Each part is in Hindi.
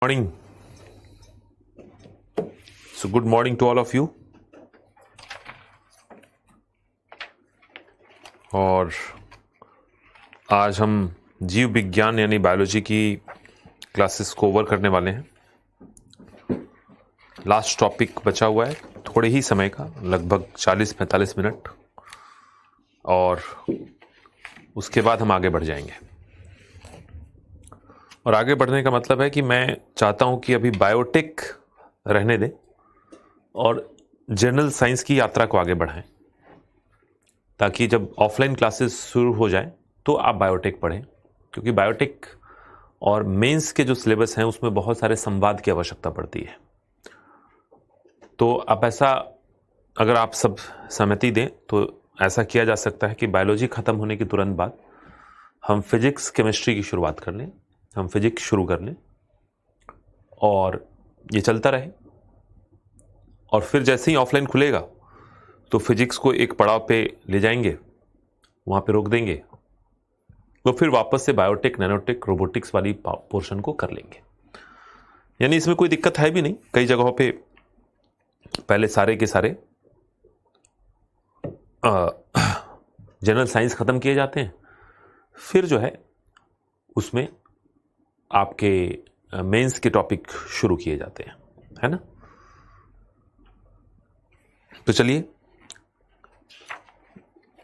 Morning. So good morning to all of you. और आज हम जीव विज्ञान यानी बायोलॉजी की क्लासेस को ओवर करने वाले हैं। लास्ट टॉपिक बचा हुआ है थोड़े ही समय का, लगभग 40-45 मिनट, और उसके बाद हम आगे बढ़ जाएंगे। और आगे बढ़ने का मतलब है कि मैं चाहता हूं कि अभी बायोटेक रहने दें और जनरल साइंस की यात्रा को आगे बढ़ाएं, ताकि जब ऑफलाइन क्लासेस शुरू हो जाएं तो आप बायोटेक पढ़ें, क्योंकि बायोटेक और मेंस के जो सिलेबस हैं उसमें बहुत सारे संवाद की आवश्यकता पड़ती है। तो आप ऐसा, अगर आप सब सहमति दें तो ऐसा किया जा सकता है कि बायोलॉजी ख़त्म होने के तुरंत बाद हम फिजिक्स केमिस्ट्री की शुरुआत कर लें, हम फिजिक्स शुरू कर लें और ये चलता रहे। और फिर जैसे ही ऑफलाइन खुलेगा तो फिजिक्स को एक पड़ाव पे ले जाएंगे, वहाँ पे रोक देंगे, तो फिर वापस से बायोटेक, नैनोटेक, रोबोटिक्स वाली पोर्शन को कर लेंगे। यानी इसमें कोई दिक्कत है भी नहीं। कई जगहों पे पहले सारे के सारे जनरल साइंस ख़त्म किए जाते हैं, फिर जो है उसमें आपके मेंस के टॉपिक शुरू किए जाते हैं, है ना। तो चलिए,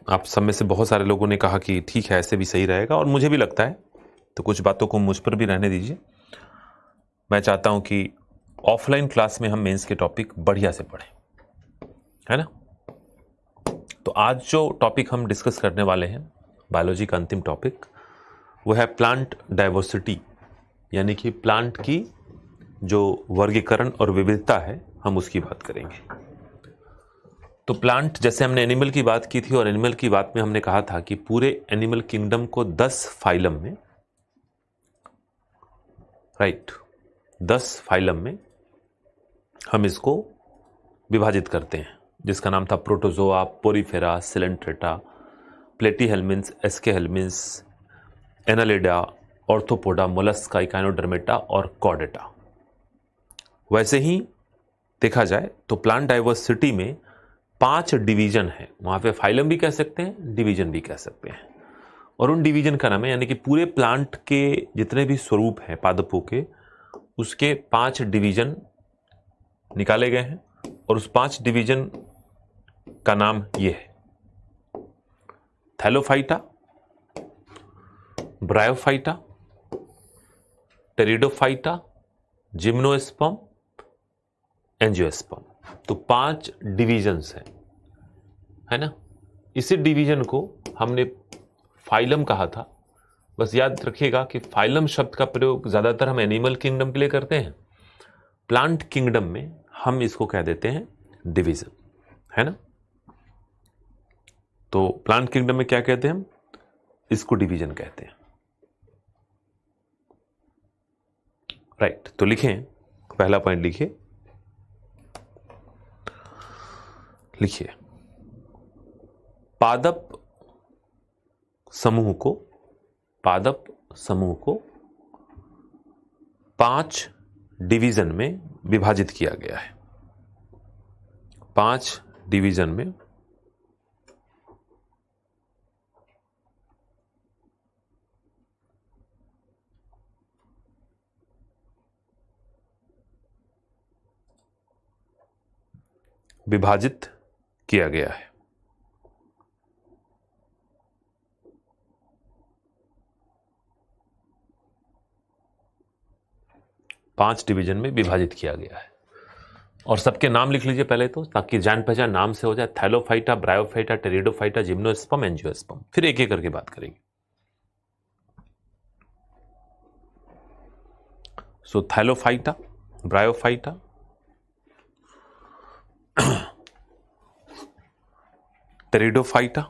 आप सब में से बहुत सारे लोगों ने कहा कि ठीक है, ऐसे भी सही रहेगा, और मुझे भी लगता है, तो कुछ बातों को मुझ पर भी रहने दीजिए। मैं चाहता हूं कि ऑफलाइन क्लास में हम मेंस के टॉपिक बढ़िया से पढ़ें, है ना। तो आज जो टॉपिक हम डिस्कस करने वाले हैं, बायोलॉजी का अंतिम टॉपिक, वो है प्लांट डाइवर्सिटी, यानी कि प्लांट की जो वर्गीकरण और विविधता है, हम उसकी बात करेंगे। तो प्लांट, जैसे हमने एनिमल की बात की थी, और एनिमल की बात में हमने कहा था कि पूरे एनिमल किंगडम को 10 फाइलम में, राइट, 10 फाइलम में हम इसको विभाजित करते हैं, जिसका नाम था protozoa, porifera, coelenterata, platyhelminthes, aschelminthes, annelida, arthropoda, mollusca, echinodermata और कॉर्डेटा। वैसे ही देखा जाए तो प्लांट डाइवर्सिटी में 5 डिवीजन है। वहां पे फाइलम भी कह सकते हैं, डिवीजन भी कह सकते हैं, और उन डिवीजन का नाम है, यानी कि पूरे प्लांट के जितने भी स्वरूप हैं पादपों के, उसके 5 डिवीजन निकाले गए हैं, और उस 5 डिवीजन का नाम ये है: Thallophyta, bryophyta, pteridophyta, gymnosperm, angiosperm. तो 5 डिवीजन्स हैं, है ना। इसी डिवीजन को हमने फाइलम कहा था। बस याद रखिएगा कि फाइलम शब्द का प्रयोग ज्यादातर हम एनिमल किंगडम के लिए करते हैं, प्लांट किंगडम में हम इसको कह देते हैं डिवीजन, है ना। तो प्लांट किंगडम में क्या कहते हैं हम? इसको डिवीजन कहते हैं, राइट। तो लिखें, पहला पॉइंट लिखिए, पादप समूह को 5 डिवीजन में विभाजित किया गया है। 5 डिवीजन में विभाजित किया गया है। पांच डिवीजन में विभाजित किया गया है, और सबके नाम लिख लीजिए पहले तो, ताकि जान पहचान नाम से हो जाए। Thallophyta, bryophyta, pteridophyta, gymnosperm, angiosperm. फिर एक एक करके बात करेंगे। सो थैलोफाइटा, ब्रायोफाइटा, टेरिडोफाइटा,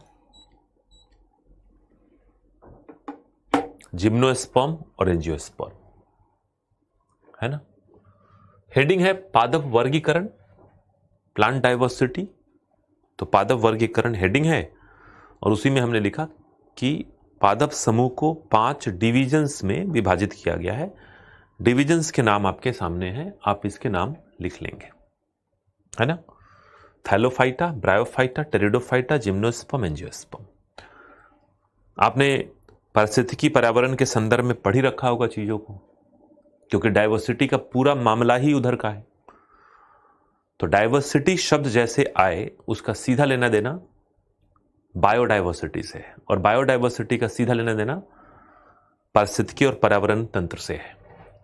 जिम्नोस्पर्म और एंजियोस्पर्म, है ना। हेडिंग है पादप वर्गीकरण, प्लांट डाइवर्सिटी। तो पादप वर्गीकरण हेडिंग है, और उसी में हमने लिखा कि पादप समूह को 5 डिविजन्स में विभाजित किया गया है, डिविजन्स के नाम आपके सामने हैं, आप इसके नाम लिख लेंगे, है ना। Thallophyta, bryophyta, pteridophyta, gymnosperm, angiosperm. आपने पारिस्थितिकी पर्यावरण के संदर्भ में पढ़ ही रखा होगा चीजों को, क्योंकि डाइवर्सिटी का पूरा मामला ही उधर का है। तो डाइवर्सिटी शब्द जैसे आए उसका सीधा लेना देना बायोडाइवर्सिटी से है, और बायोडाइवर्सिटी का सीधा लेना देना पारिस्थितिकी और पर्यावरण तंत्र से है।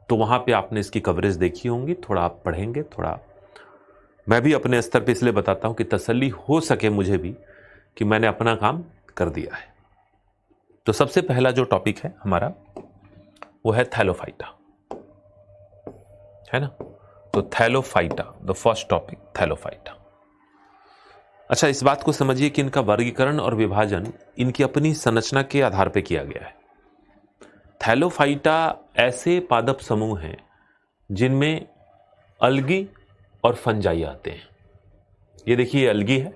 तो वहां पे आपने इसकी कवरेज देखी होंगी, थोड़ा आप पढ़ेंगे, थोड़ा मैं भी अपने स्तर पे इसलिए बताता हूं कि तसल्ली हो सके मुझे भी कि मैंने अपना काम कर दिया है। तो सबसे पहला जो टॉपिक है हमारा वो है थैलोफाइटा, है ना। तो Thallophyta, the first topic, Thallophyta. अच्छा, इस बात को समझिए कि इनका वर्गीकरण और विभाजन इनकी अपनी संरचना के आधार पर किया गया है। थैलोफाइटा ऐसे पादप समूह हैं जिनमें अलगी और फंजाई आते हैं। ये देखिए, अलगी है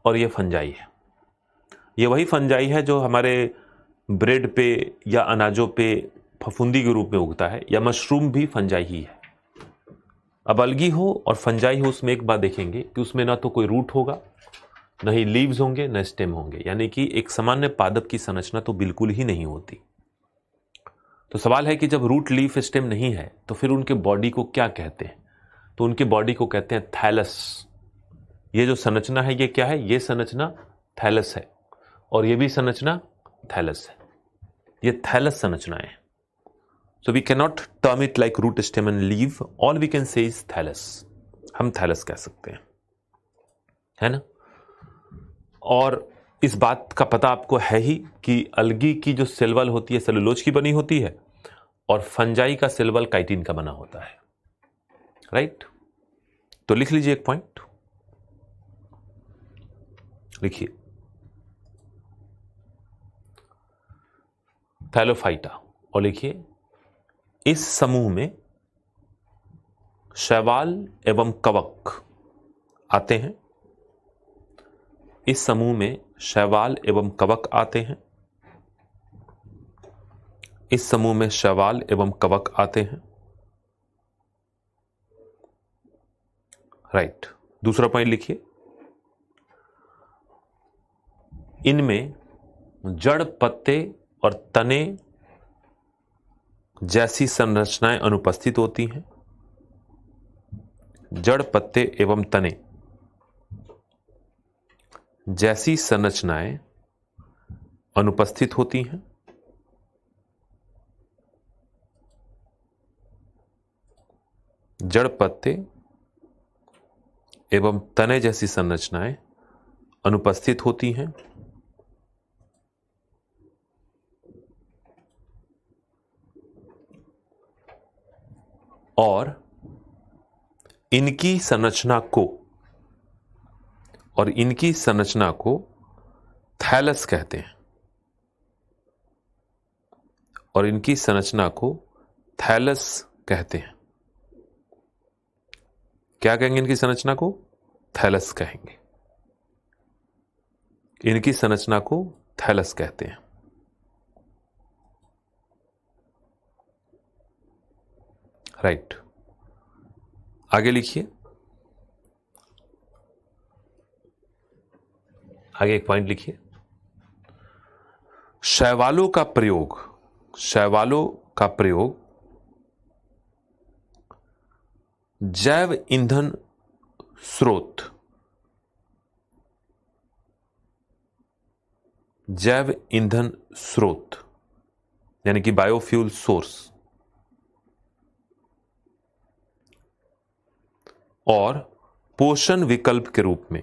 और ये फंजाई है। ये वही फंजाई है जो हमारे ब्रेड पे या अनाजों पे फफूंदी के रूप में उगता है, या मशरूम भी फंजाई ही है। अब अलगी हो और फंजाई हो, उसमें एक बात देखेंगे कि उसमें ना तो कोई रूट होगा, न ही लीव्स होंगे, न स्टेम होंगे, यानी कि एक सामान्य पादप की संरचना तो बिल्कुल ही नहीं होती। तो सवाल है कि जब रूट, लीफ, स्टेम नहीं है तो फिर उनके बॉडी को क्या कहते हैं? तो उनके बॉडी को कहते हैं थैलस। ये जो संरचना है ये क्या है? ये संरचना थैलस है, और ये भी संरचना थैलस है। ये थैलस संरचनाएं हैं। So we can not term it like root, stem and leave, all we can say is thallus. हम थैलस कह सकते हैं, है ना। और इस बात का पता आपको है ही कि अलगी की जो सेल वॉल होती है सेलुलोज की बनी होती है, और फंजाई का सेल वॉल काइटिन का बना होता है, राइट। तो लिख लीजिए एक पॉइंट, लिखिए थैलोफाइटा, और लिखिए इस समूह में शैवाल एवं कवक आते हैं। इस समूह में शैवाल एवं कवक आते हैं। इस समूह में शैवाल एवं कवक आते हैं, राइट। दूसरा पॉइंट लिखिए, इनमें जड़, पत्ते और तने जैसी संरचनाएं अनुपस्थित होती हैं। जड़, पत्ते एवं तने जैसी संरचनाएं अनुपस्थित होती हैं। जड़, पत्ते एवं तने जैसी संरचनाएं अनुपस्थित होती हैं, और इनकी संरचना को थैलस कहते हैं। और इनकी संरचना को थैलस कहते हैं। क्या कहेंगे? इनकी संरचना को थैलस कहेंगे। इनकी संरचना को थैलस कहते हैं, राइट। आगे लिखिए, आगे एक पॉइंट लिखिए, शैवालों का प्रयोग जैव ईंधन स्रोत यानी कि बायोफ्यूल सोर्स और पोषण विकल्प के रूप में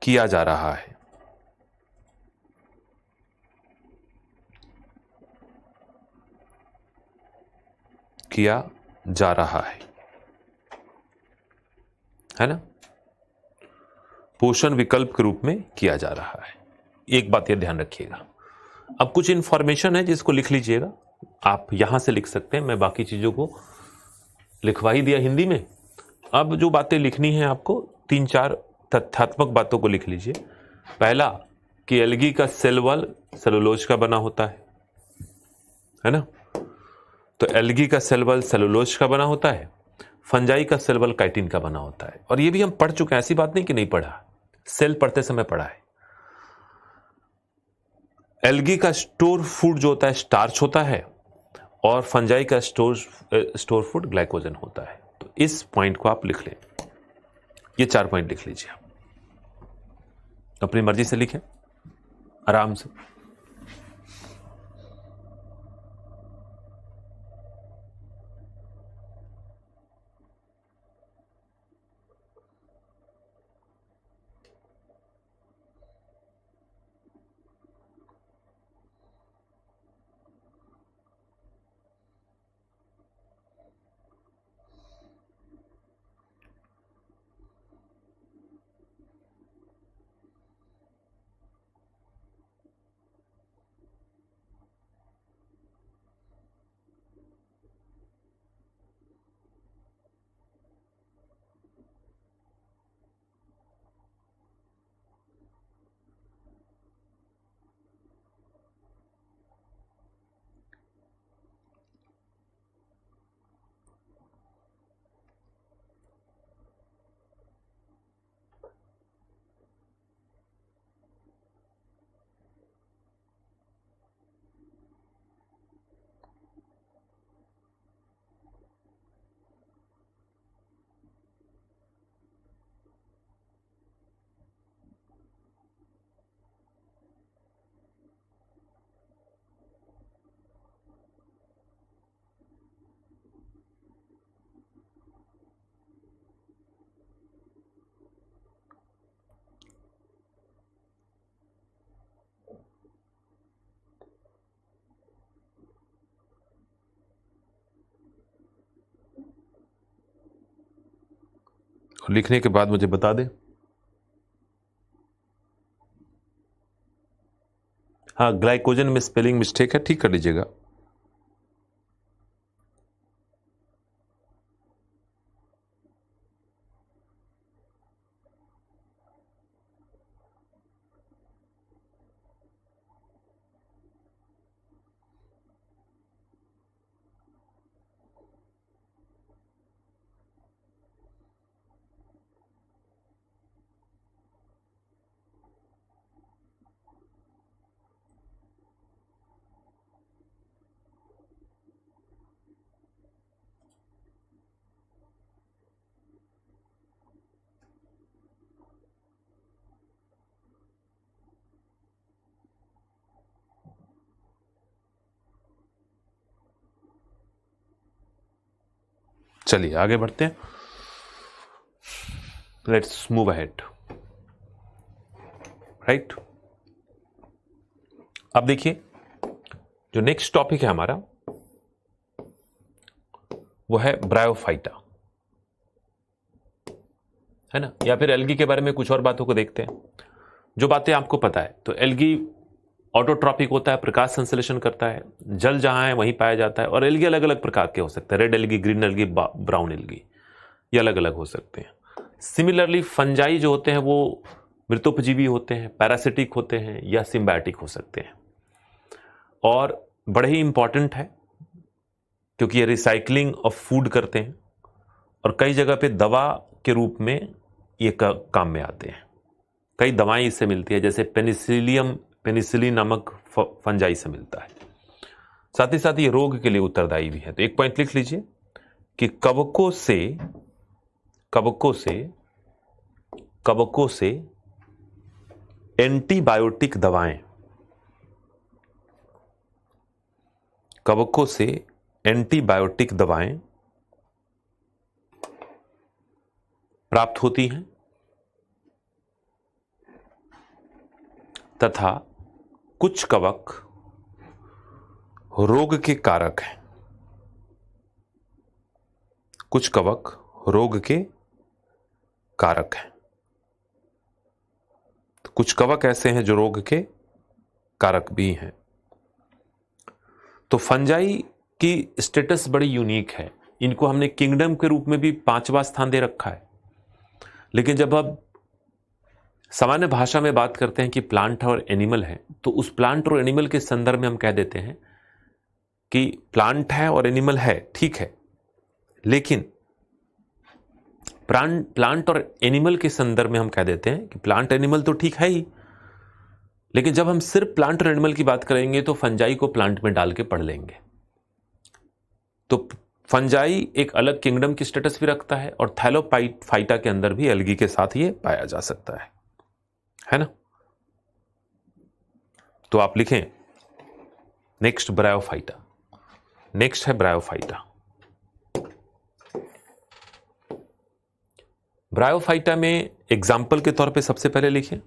किया जा रहा है। है ना। पोषण विकल्प के रूप में किया जा रहा है। एक बात यह ध्यान रखिएगा। अब कुछ इंफॉर्मेशन है जिसको लिख लीजिएगा, आप यहां से लिख सकते हैं, मैं बाकी चीजों को लिखवा ही दिया हिंदी में। अब जो बातें लिखनी है आपको, 3-4 तथ्यात्मक बातों को लिख लीजिए। पहला, कि एल्गी का सेल वॉल सेलुलोज का बना होता है ना। तो एल्गी का सेल वॉल सेलुलोज का बना होता है, फंजाई का सेल वॉल काइटिन का बना होता है। और ये भी हम पढ़ चुके हैं, ऐसी बात नहीं कि नहीं पढ़ा, सेल पढ़ते समय पढ़ा है। एल्गी का स्टोर फूड जो होता है स्टार्च होता है, और फंजाई का स्टोर फूड ग्लाइकोजन होता है। तो इस पॉइंट को आप लिख लें, ये 4 पॉइंट लिख लीजिए, अपनी मर्जी से लिखें आराम से। और लिखने के बाद मुझे बता दें। हाँ, ग्लाइकोजन में स्पेलिंग मिस्टेक है, ठीक कर लीजिएगा। चलिए आगे बढ़ते हैं, लेट्स मूव अहेड, राइट। अब देखिए, जो नेक्स्ट टॉपिक है हमारा वो है ब्रायोफाइटा, है ना, या फिर एल्गी के बारे में कुछ और बातों को देखते हैं। जो बातें आपको पता है, तो एल्गी ऑटोट्रॉपिक होता है, प्रकाश संश्लेषण करता है, जल जहां है वहीं पाया जाता है। और एल्गी अलग अलग प्रकार के हो सकते हैं, red algae, green algae, brown algae, ये अलग अलग हो सकते हैं। सिमिलरली फंजाई जो होते हैं वो मृतोपजीवी होते हैं, पैरासिटिक होते हैं या सिम्बायोटिक हो सकते हैं। और बड़े ही इंपॉर्टेंट है क्योंकि ये रिसाइकलिंग ऑफ फूड करते हैं और कई जगह पे दवा के रूप में ये काम में आते हैं। कई दवाएं इससे मिलती है, जैसे पेनिसिलिन नामक फंजाई से मिलता है। साथ ही साथ ये रोग के लिए उत्तरदायी भी है। तो एक पॉइंट लिख लीजिए कि कवकों से एंटीबायोटिक दवाएं, कवकों से एंटीबायोटिक दवाएं प्राप्त होती हैं तथा कुछ कवक रोग के कारक हैं। कुछ कवक रोग के कारक हैं। तो कुछ कवक ऐसे हैं जो रोग के कारक भी हैं। तो फंजाई की स्टेटस बड़ी यूनिक है। इनको हमने किंगडम के रूप में भी 5वां स्थान दे रखा है। लेकिन जब अब सामान्य भाषा में बात करते हैं कि प्लांट और एनिमल है, तो उस प्लांट और एनिमल के संदर्भ में हम कह देते हैं कि प्लांट है और एनिमल है, ठीक है, लेकिन प्लांट और एनिमल के संदर्भ में हम कह देते हैं कि प्लांट एनिमल तो ठीक है ही, लेकिन जब हम सिर्फ प्लांट और एनिमल की बात करेंगे तो फंजाई को प्लांट में डाल के पढ़ लेंगे। तो फंजाई एक अलग किंगडम की स्टेटस भी रखता है और थैलोफाइटा के अंदर भी एल्गी के साथ ये पाया जा सकता है ना। तो आप लिखें नेक्स्ट ब्रायोफाइटा, नेक्स्ट है ब्रायोफाइटा। ब्रायोफाइटा में एग्जाम्पल के तौर पे सबसे पहले लिखें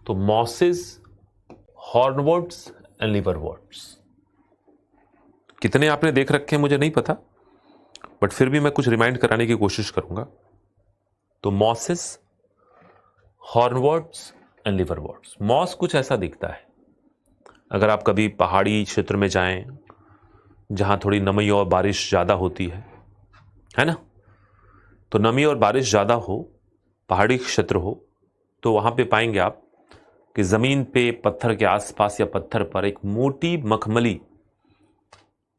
तो मॉसेस, हॉर्नवोर्ट्स एंड लिवरवोर्ट्स। कितने आपने देख रखे हैं मुझे नहीं पता, बट फिर भी मैं कुछ रिमाइंड कराने की कोशिश करूंगा। तो मॉसेस, हॉर्नवोर्ट्स एंड लिवरवोर्ट्स। मॉस कुछ ऐसा दिखता है, अगर आप कभी पहाड़ी क्षेत्र में जाएं जहां थोड़ी नमी और बारिश ज्यादा होती है ना, तो नमी और बारिश ज्यादा हो, पहाड़ी क्षेत्र हो, तो वहां पे पाएंगे आप कि जमीन पे पत्थर के आसपास या पत्थर पर एक मोटी मखमली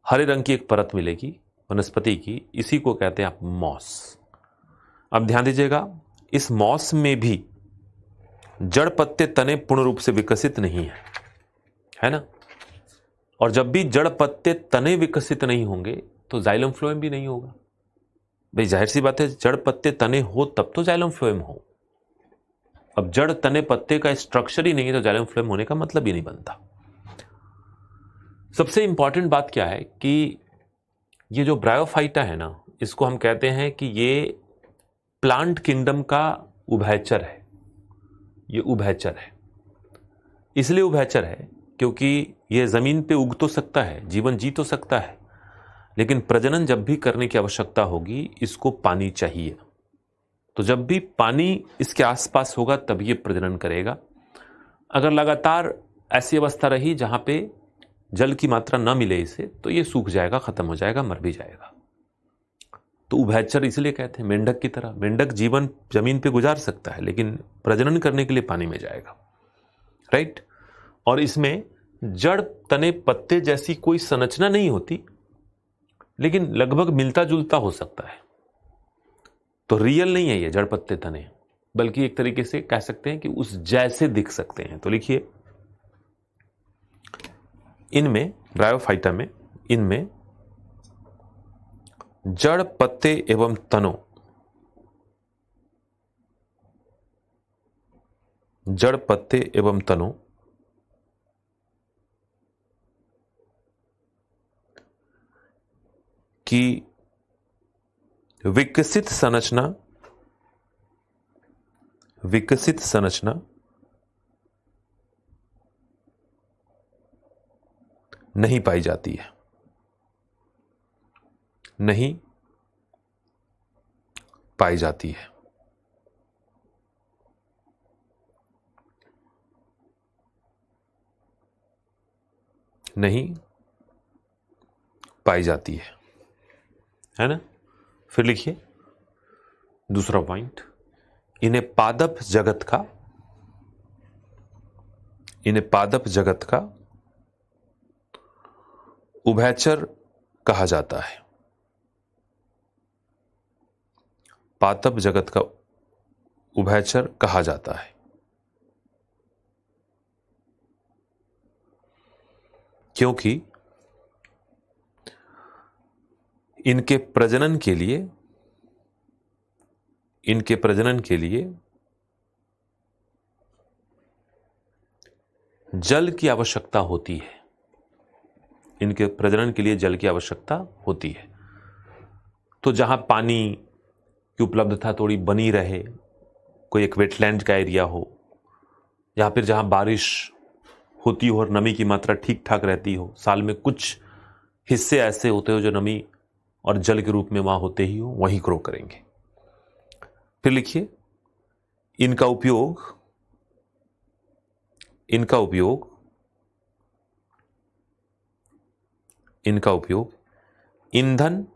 हरे रंग की एक परत मिलेगी वनस्पति की, इसी को कहते हैं आप मॉस। अब ध्यान दीजिएगा, इस मॉस में भी जड़ पत्ते तने पूर्ण रूप से विकसित नहीं है ना, और जब भी जड़ पत्ते तने विकसित नहीं होंगे तो जाइलम फ्लोएम भी नहीं होगा। भाई जाहिर सी बात है, जड़ पत्ते तने हो तब तो जाइलम फ्लोएम हो। अब जड़ तने पत्ते का स्ट्रक्चर ही नहीं है तो जाइलम फ्लोएम होने का मतलब ही नहीं बनता। सबसे इंपॉर्टेंट बात क्या है कि ये जो ब्रायोफाइटा है ना, इसको हम कहते हैं कि ये प्लांट किंगडम का उभयचर है। ये उभयचर है, इसलिए उभयचर है क्योंकि ये जमीन पे उग तो सकता है, जीवन जी तो सकता है, लेकिन प्रजनन जब भी करने की आवश्यकता होगी इसको पानी चाहिए। तो जब भी पानी इसके आसपास होगा तब ये प्रजनन करेगा। अगर लगातार ऐसी अवस्था रही जहां पे जल की मात्रा न मिले इसे, तो ये सूख जाएगा, खत्म हो जाएगा, मर भी जाएगा। तो उभयचर इसलिए कहते हैं, मेंढक की तरह। मेंढक जीवन जमीन पे गुजार सकता है लेकिन प्रजनन करने के लिए पानी में जाएगा, राइट। और इसमें जड़ तने पत्ते जैसी कोई संरचना नहीं होती, लेकिन लगभग मिलता जुलता हो सकता है। तो रियल नहीं है ये जड़ पत्ते तने, बल्कि एक तरीके से कह सकते हैं कि उस जैसे दिख सकते हैं। तो लिखिए, इनमें ब्रायोफाइटा में इनमें जड़ पत्ते एवं तनों, जड़ पत्ते एवं तनों की विकसित संरचना नहीं पाई जाती है, नहीं पाई जाती है। नहीं पाई जाती है ना। फिर लिखिए दूसरा पॉइंट, इन्हें पादप जगत का उभयचर कहा जाता है। पादप जगत का उभयचर कहा जाता है क्योंकि इनके प्रजनन के लिए जल की आवश्यकता होती है। इनके प्रजनन के लिए जल की आवश्यकता होती है। तो जहां पानी की उपलब्धता थोड़ी बनी रहे, कोई एक वेटलैंड का एरिया हो, या फिर जहां बारिश होती हो और नमी की मात्रा ठीक ठाक रहती हो, साल में कुछ हिस्से ऐसे होते हो जो नमी और जल के रूप में वहां होते ही हो, वहीं ग्रो करेंगे। फिर लिखिए, इनका उपयोग ईंधन,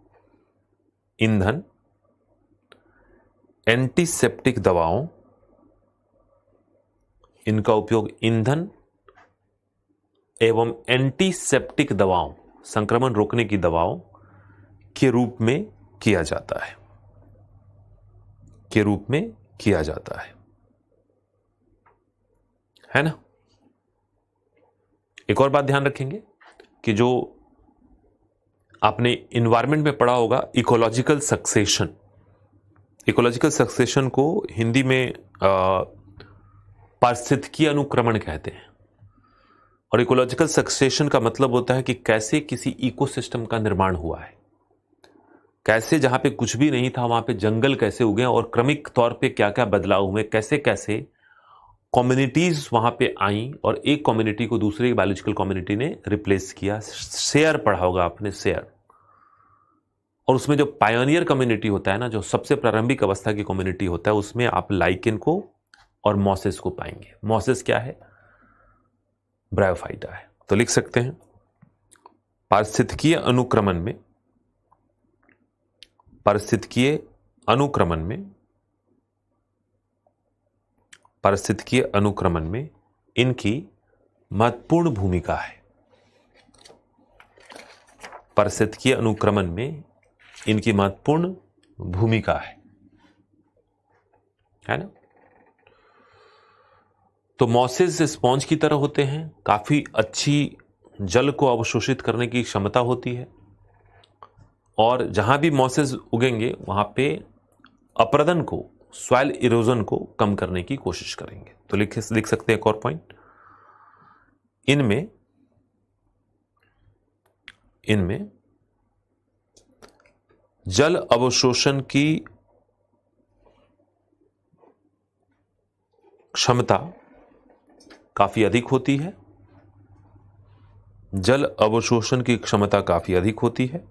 एंटीसेप्टिक दवाओं इनका उपयोग ईंधन एवं एंटीसेप्टिक दवाओं, संक्रमण रोकने की दवाओं के रूप में किया जाता है, के रूप में किया जाता है ना। एक और बात ध्यान रखेंगे कि जो आपने इन्वायरमेंट में पढ़ा होगा इकोलॉजिकल सक्सेशन, इकोलॉजिकल सक्सेशन को हिंदी में पारिस्थितिकीय अनुक्रमण कहते हैं। और इकोलॉजिकल सक्सेशन का मतलब होता है कि कैसे किसी इकोसिस्टम का निर्माण हुआ है, कैसे जहां पे कुछ भी नहीं था वहां पे जंगल कैसे उगे और क्रमिक तौर पे क्या क्या बदलाव हुए, कैसे कैसे कम्युनिटीज वहां पे आई और एक कम्युनिटी को दूसरी बायोलॉजिकल कम्युनिटी ने रिप्लेस किया। शेयर पढ़ा होगा आपने, शेयर। और उसमें जो पायोनियर कम्युनिटी होता है ना, जो सबसे प्रारंभिक अवस्था की कम्युनिटी होता है, उसमें आप लाइकेन को और मॉसेस को पाएंगे। मॉसेस क्या है? ब्रायोफाइटा है। तो लिख सकते हैं पारिस्थितिकीय अनुक्रमण में, पारिस्थितिकीय अनुक्रमण में, पारिस्थितिकीय अनुक्रमण में इनकी महत्वपूर्ण भूमिका है। पारिस्थितिकीय अनुक्रमण में इनकी महत्वपूर्ण भूमिका है ना। तो मॉसेस स्पॉन्ज की तरह होते हैं, काफी अच्छी जल को अवशोषित करने की क्षमता होती है और जहां भी मॉसेस उगेंगे वहां पे अपरदन को, सॉइल इरोजन को कम करने की कोशिश करेंगे। तो लिख सकते हैं एक और पॉइंट, इनमें जल अवशोषण की क्षमता काफी अधिक होती है, जल अवशोषण की क्षमता काफी अधिक होती है।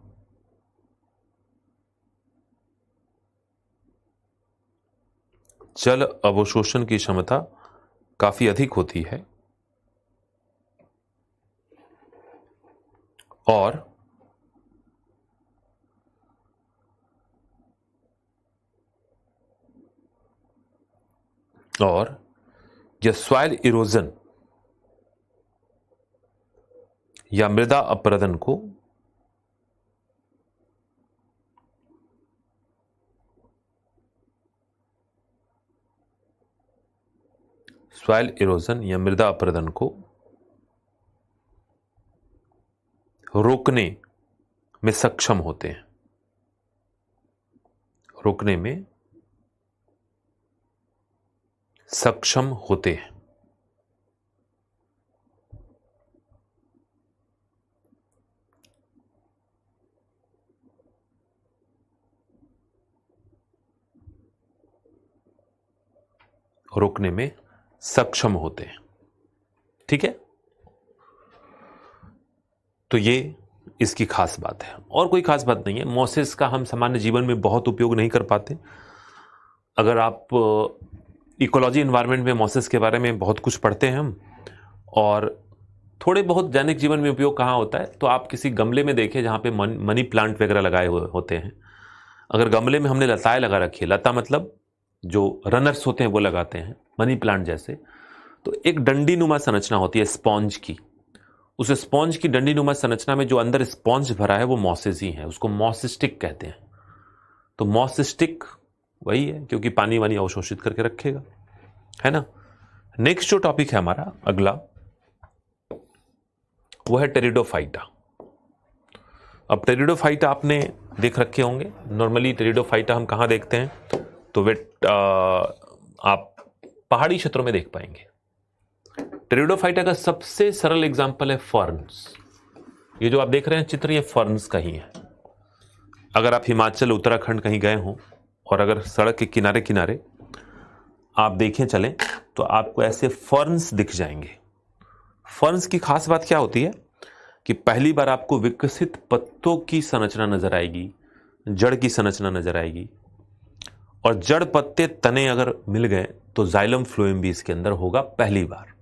जल अवशोषण की क्षमता काफी अधिक होती है और यह सॉइल इरोजन या मृदा अपरदन को सॉइल इरोजन या मृदा अपरदन को रोकने में सक्षम होते हैं, रोकने में सक्षम होते हैं। रोकने में सक्षम होते हैं। ठीक है, तो ये इसकी खास बात है और कोई खास बात नहीं है। मॉसेस का हम सामान्य जीवन में बहुत उपयोग नहीं कर पाते। अगर आप इकोलॉजी एनवायरनमेंट में मॉसेस के बारे में बहुत कुछ पढ़ते हैं हम, और थोड़े बहुत दैनिक जीवन में उपयोग कहाँ होता है, तो आप किसी गमले में देखें जहाँ पे मनी प्लांट वगैरह लगाए हुए होते हैं। अगर गमले में हमने लताएं लगा रखी है, लता मतलब जो रनर्स होते हैं वो लगाते हैं मनी प्लांट जैसे, तो एक डंडी नुमा संरचना होती है स्पॉन्ज की। उस स्पॉन्ज की डंडी नुमा संरचना में जो अंदर स्पॉन्ज भरा है वो मॉसेस ही है, उसको मॉसिस्टिक कहते हैं। तो मॉसिस्टिक वही है क्योंकि पानी वानी अवशोषित करके रखेगा, है ना। नेक्स्ट जो टॉपिक है हमारा अगला, वो है टेरिडोफाइटा। अब टेरिडोफाइटा आपने देख रखे होंगे। नॉर्मली टेरिडोफाइटा हम कहाँ देखते हैं, तो वे आप पहाड़ी क्षेत्रों में देख पाएंगे। टेरिडोफाइटा का सबसे सरल एग्जांपल है फर्न्स। ये जो आप देख रहे हैं चित्र, ये फर्न्स का ही है। अगर आप हिमाचल उत्तराखंड कहीं गए हो और अगर सड़क के किनारे किनारे आप देखें चलें, तो आपको ऐसे फर्न्स दिख जाएंगे। फर्न्स की खास बात क्या होती है कि पहली बार आपको विकसित पत्तों की संरचना नजर आएगी, जड़ की संरचना नजर आएगी, और जड़ पत्ते तने अगर मिल गए तो जाइलम फ्लोएम भी इसके अंदर होगा पहली बार।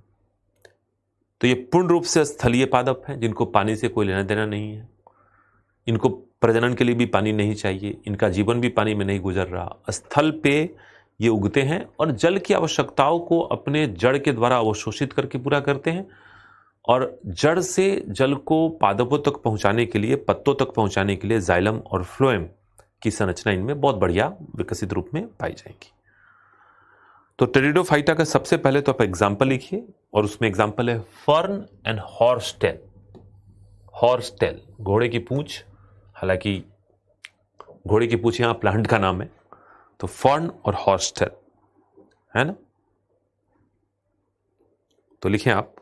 तो ये पूर्ण रूप से स्थलीय पादप हैं जिनको पानी से कोई लेना देना नहीं है। इनको प्रजनन के लिए भी पानी नहीं चाहिए, इनका जीवन भी पानी में नहीं गुजर रहा। स्थल पे ये उगते हैं और जल की आवश्यकताओं को अपने जड़ के द्वारा अवशोषित करके पूरा करते हैं, और जड़ से जल को पादपों तक पहुंचाने के लिए, पत्तों तक पहुंचाने के लिए जाइलम और फ्लोएम की संरचना इनमें बहुत बढ़िया विकसित रूप में पाई जाएगी। तो टेरिडोफाइटा का सबसे पहले तो आप एग्जाम्पल लिखिए, और उसमें एग्जाम्पल है फर्न एंड हॉर्सटेल। हॉर्सटेल घोड़े की पूंछ, हालांकि घोड़े की पूंछ यहां प्लांट का नाम है, तो फर्न और हॉर्सटेल है ना। तो लिखें आप,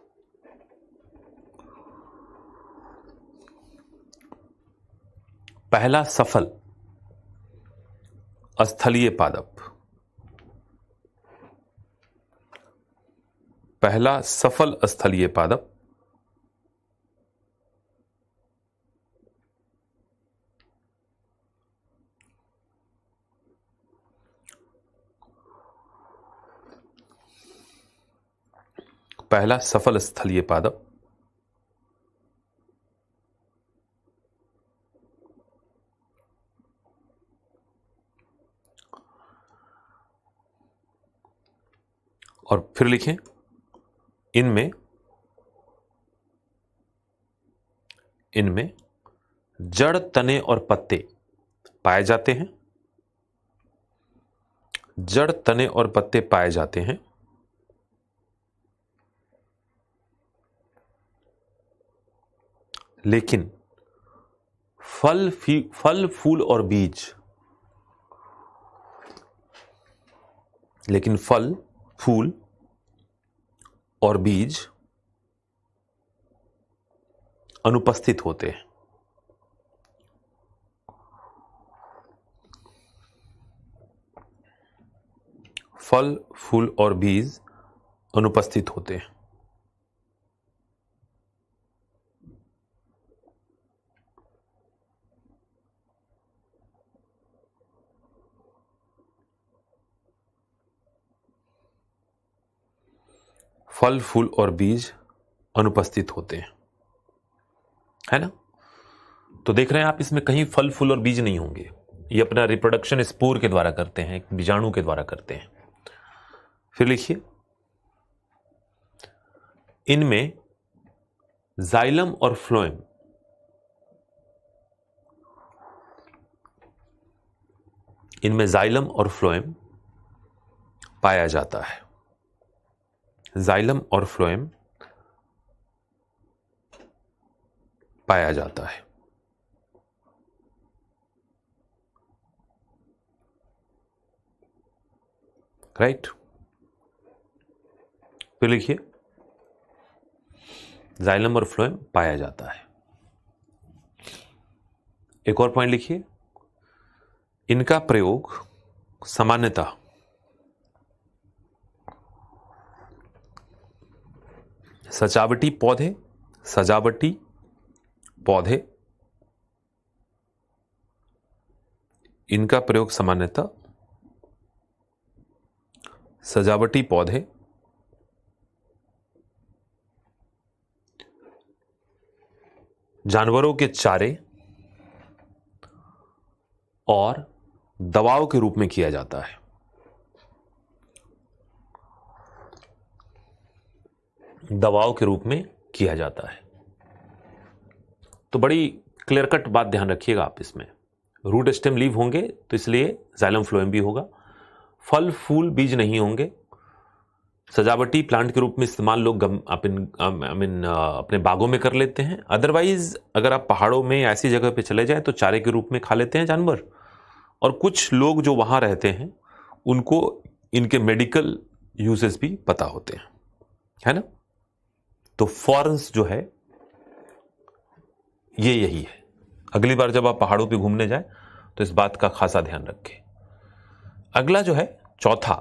पहला सफल स्थलीय पादप, पहला सफल स्थलीय पादप पहला सफल स्थलीय पादप और फिर लिखें इनमें जड़, तने और पत्ते पाए जाते हैं। जड़, तने और पत्ते पाए जाते हैं, लेकिन फल, फूल और बीज, लेकिन फल, फूल और बीज अनुपस्थित होते हैं। फल, फूल और बीज अनुपस्थित होते हैं। फल, फूल और बीज अनुपस्थित होते हैं, है ना। तो देख रहे हैं आप, इसमें कहीं फल, फूल और बीज नहीं होंगे। ये अपना रिप्रोडक्शन स्पोर के द्वारा करते हैं, बीजाणु के द्वारा करते हैं। फिर लिखिए, इनमें जाइलम और फ्लोएम, इनमें जाइलम और फ्लोएम पाया जाता है। जाइलम और फ्लोएम पाया जाता है। राइट। फिर लिखिए, जाइलम और फ्लोएम पाया जाता है। एक और पॉइंट लिखिए, इनका प्रयोग सामान्यतः सजावटी पौधे, इनका प्रयोग सामान्यतः सजावटी पौधे, जानवरों के चारे और दवाओं के रूप में किया जाता है। दवाओं के रूप में किया जाता है। तो बड़ी क्लियर कट बात ध्यान रखिएगा आप इसमें। रूट, स्टेम, लीव होंगे तो इसलिए जाइलम फ्लोएम भी होगा। फल, फूल, बीज नहीं होंगे। सजावटी प्लांट के रूप में इस्तेमाल लोग अपने बागों में कर लेते हैं। अदरवाइज अगर आप पहाड़ों में ऐसी जगह पे चले जाएं तो चारे के रूप में खा लेते हैं जानवर। और कुछ लोग जो वहां रहते हैं उनको इनके मेडिकल यूजेस भी पता होते हैं, है ना। तो फॉरेंस जो है ये यही है। अगली बार जब आप पहाड़ों पे घूमने जाएं तो इस बात का खासा ध्यान रखें। अगला जो है चौथा,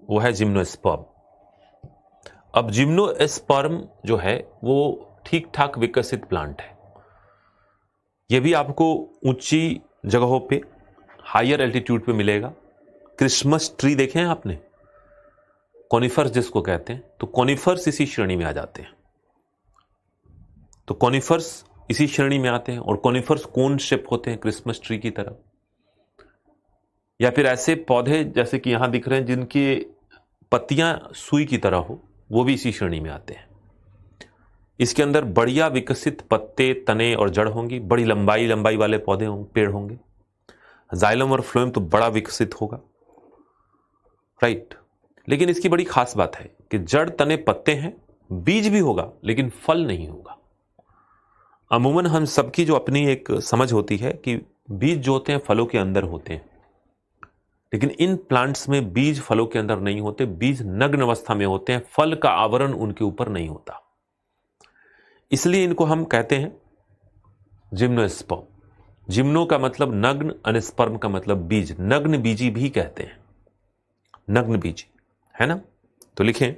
वो है जिम्नोस्पर्म। अब जिम्नोस्पर्म जो है वो ठीक ठाक विकसित प्लांट है। ये भी आपको ऊंची जगहों पे, हायर एल्टीट्यूड पे मिलेगा। क्रिसमस ट्री देखे हैं आपने, कॉनिफर्स जिसको कहते हैं, तो कॉनिफर्स इसी श्रेणी में आ जाते हैं। तो कॉनिफर्स इसी श्रेणी में आते हैं, और कॉनिफर्स कोन शेप होते हैं क्रिसमस ट्री की तरह। या फिर ऐसे पौधे जैसे कि यहां दिख रहे हैं जिनकी पत्तियां सुई की तरह हो, वो भी इसी श्रेणी में आते हैं। इसके अंदर बढ़िया विकसित पत्ते, तने और जड़ होंगी, बड़ी लंबाई लंबाई वाले पौधे होंगे, पेड़ होंगे। जाइलम और फ्लोएम तो बड़ा विकसित होगा, राइट। लेकिन इसकी बड़ी खास बात है कि जड़, तने, पत्ते हैं, बीज भी होगा लेकिन फल नहीं होगा। अमूमन हम सबकी जो अपनी एक समझ होती है कि बीज जो होते हैं फलों के अंदर होते हैं, लेकिन इन प्लांट्स में बीज फलों के अंदर नहीं होते, बीज नग्न अवस्था में होते हैं, फल का आवरण उनके ऊपर नहीं होता। इसलिए इनको हम कहते हैं जिम्नोस्पर्म। जिम्नो का मतलब नग्न, अनस्पर्म का मतलब बीज, नग्न बीजी भी कहते हैं, नग्न बीजी, है ना। तो लिखें,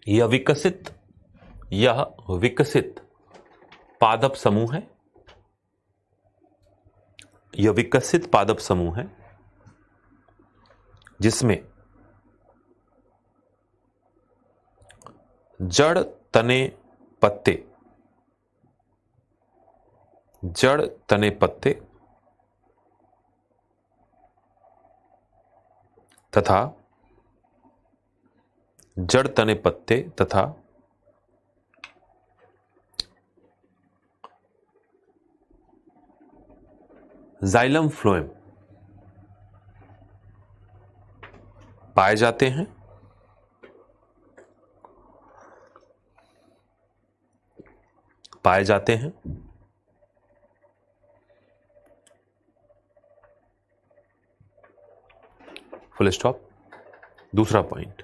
यह विकसित पादप समूह है, यह विकसित पादप समूह है जिसमें जड़, तने, पत्ते, जड़, तने, पत्ते तथा जड़, तने, पत्ते तथा जाइलम फ्लोएम पाए जाते हैं। Full stop. दूसरा पॉइंट,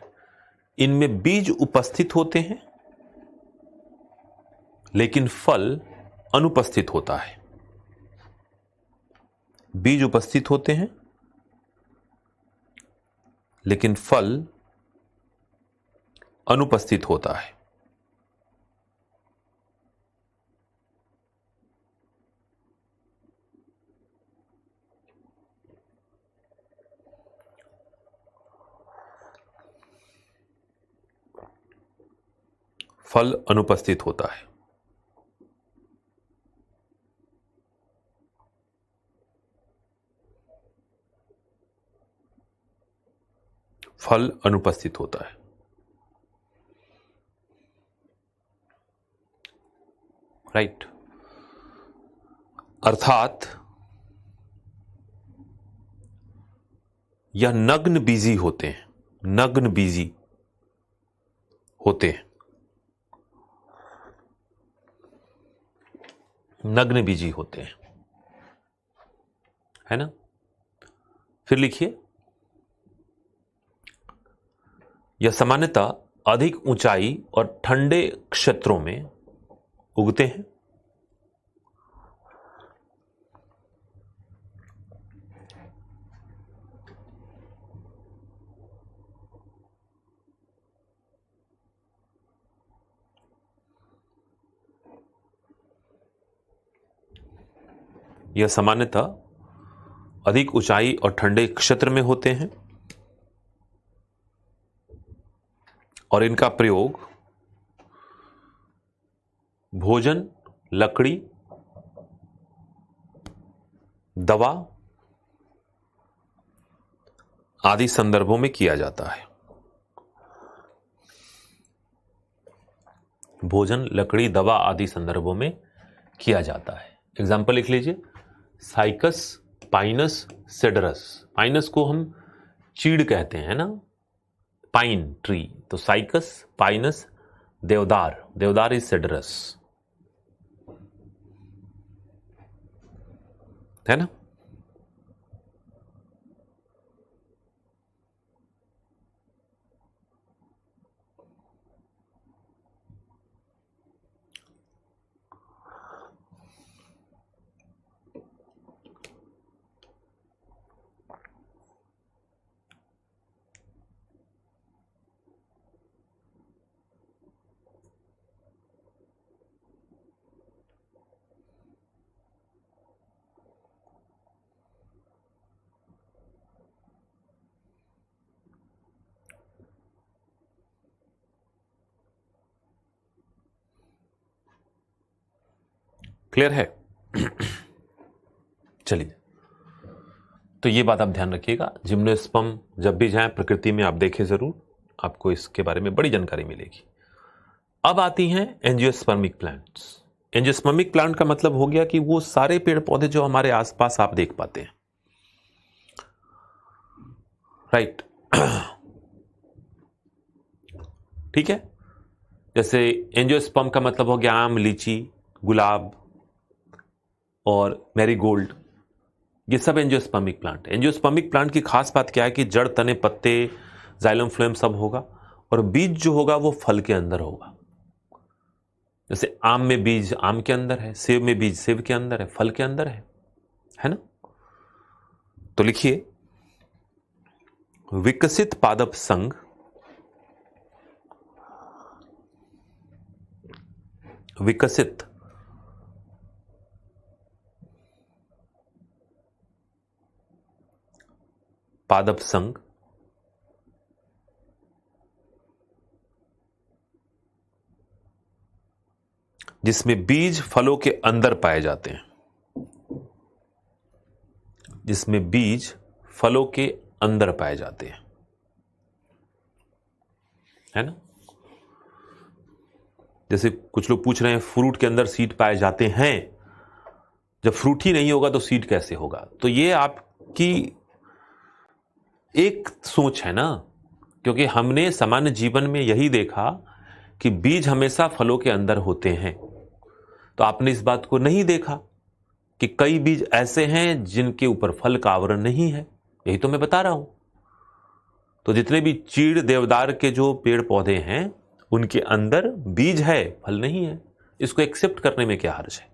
इनमें बीज उपस्थित होते हैं लेकिन फल अनुपस्थित होता है। बीज उपस्थित होते हैं लेकिन फल अनुपस्थित होता है। फल अनुपस्थित होता है। फल अनुपस्थित होता है, राइट। अर्थात यह नग्न बीजी होते हैं, नग्न बीजी होते हैं, नग्न बीजी होते हैं, है ना। फिर लिखिए, यह सामान्यतः अधिक ऊंचाई और ठंडे क्षेत्रों में उगते हैं। यह सामान्यतः अधिक ऊंचाई और ठंडे क्षेत्र में होते हैं और इनका प्रयोग भोजन, लकड़ी, दवा आदि संदर्भों में किया जाता है। भोजन, लकड़ी, दवा आदि संदर्भों में किया जाता है। एग्जाम्पल लिख लीजिए, साइकस, पाइनस, सेडरस। पाइनस को हम चीड़ कहते हैं ना, पाइन ट्री। तो साइकस, पाइनस, देवदार, देवदार इज सेडरस, है ना। क्लियर है। चलिए, तो ये बात आप ध्यान रखिएगा, जिम्नोस्पर्म जब भी जाएं प्रकृति में आप देखें जरूर, आपको इसके बारे में बड़ी जानकारी मिलेगी। अब आती हैं एंजियोस्पर्मिक प्लांट्स। एंजियोस्पर्मिक प्लांट का मतलब हो गया कि वो सारे पेड़ पौधे जो हमारे आसपास आप देख पाते हैं, राइट। ठीक है, जैसे एंजियोस्पर्म का मतलब हो गया आम, लीची, गुलाब और मैरीगोल्ड, ये सब एंजियोस्पर्मिक प्लांट है। एंजियोस्पर्मिक प्लांट की खास बात क्या है कि जड़, तने, पत्ते, जाइलम, फ्लोएम सब होगा, और बीज जो होगा वो फल के अंदर होगा। जैसे आम में बीज आम के अंदर है, सेब में बीज सेब के अंदर है, फल के अंदर है ना। तो लिखिए, विकसित पादप संघ विकसित पादप संघ जिसमें बीज फलों के अंदर पाए जाते हैं, जिसमें बीज फलों के अंदर पाए जाते हैं, है ना। जैसे कुछ लोग पूछ रहे हैं फ्रूट के अंदर सीड पाए जाते हैं, जब फ्रूट ही नहीं होगा तो सीड कैसे होगा। तो ये आपकी एक सोच है ना, क्योंकि हमने सामान्य जीवन में यही देखा कि बीज हमेशा फलों के अंदर होते हैं, तो आपने इस बात को नहीं देखा कि कई बीज ऐसे हैं जिनके ऊपर फल का आवरण नहीं है। यही तो मैं बता रहा हूं। तो जितने भी चीड़, देवदार के जो पेड़ पौधे हैं उनके अंदर बीज है, फल नहीं है। इसको एक्सेप्ट करने में क्या हर्ज है।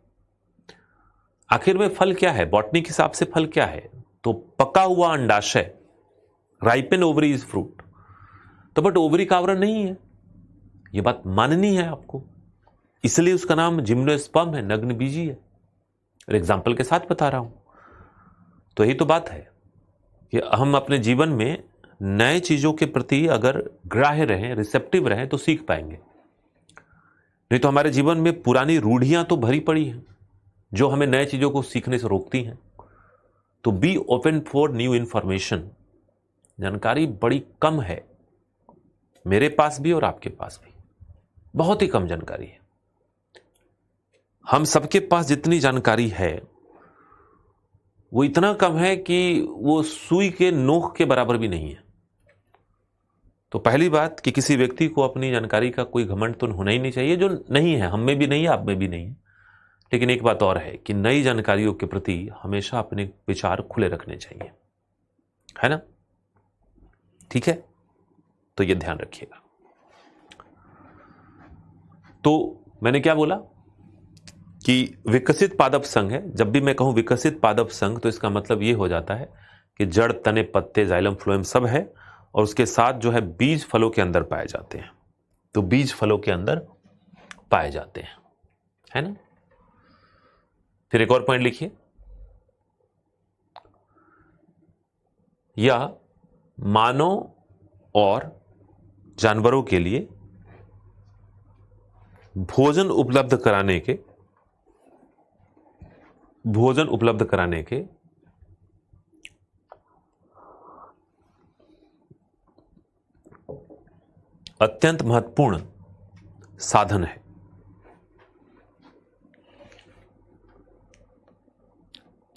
आखिर में फल क्या है, बॉटनी के हिसाब से फल क्या है, तो पका हुआ अंडाशय, राइपन ओवरी इज फ्रूट। तो बट ओवरी का आवरण नहीं है, यह बात माननी है आपको, इसलिए उसका नाम जिम्नोस्पर्म है, नग्न बीजी है। और एग्जाम्पल के साथ बता रहा हूं। तो यही तो बात है कि हम अपने जीवन में नए चीजों के प्रति अगर ग्राह्य रहें, रिसेप्टिव रहें, तो सीख पाएंगे। नहीं तो हमारे जीवन में पुरानी रूढ़ियां तो भरी पड़ी हैं जो हमें नए चीजों को सीखने से रोकती हैं। तो be open for new information. जानकारी बड़ी कम है, मेरे पास भी और आपके पास भी बहुत ही कम जानकारी है। हम सबके पास जितनी जानकारी है वो इतना कम है कि वो सुई के नोक के बराबर भी नहीं है। तो पहली बात कि किसी व्यक्ति को अपनी जानकारी का कोई घमंड तो होना ही नहीं चाहिए, जो नहीं है, हम में भी नहीं है, आप में भी नहीं है। लेकिन एक बात और है कि नई जानकारियों के प्रति हमेशा अपने विचार खुले रखने चाहिए, है ना। ठीक है, तो ये ध्यान रखिएगा। तो मैंने क्या बोला कि विकसित पादप संघ है। जब भी मैं कहूं विकसित पादप संघ तो इसका मतलब ये हो जाता है कि जड़, तने, पत्ते, जाइलम, फ्लोएम सब है, और उसके साथ जो है बीज फलों के अंदर पाए जाते हैं। तो बीज फलों के अंदर पाए जाते हैं, है ना। फिर एक और पॉइंट लिखिए, यह मानव और जानवरों के लिए भोजन उपलब्ध कराने के अत्यंत महत्वपूर्ण साधन है।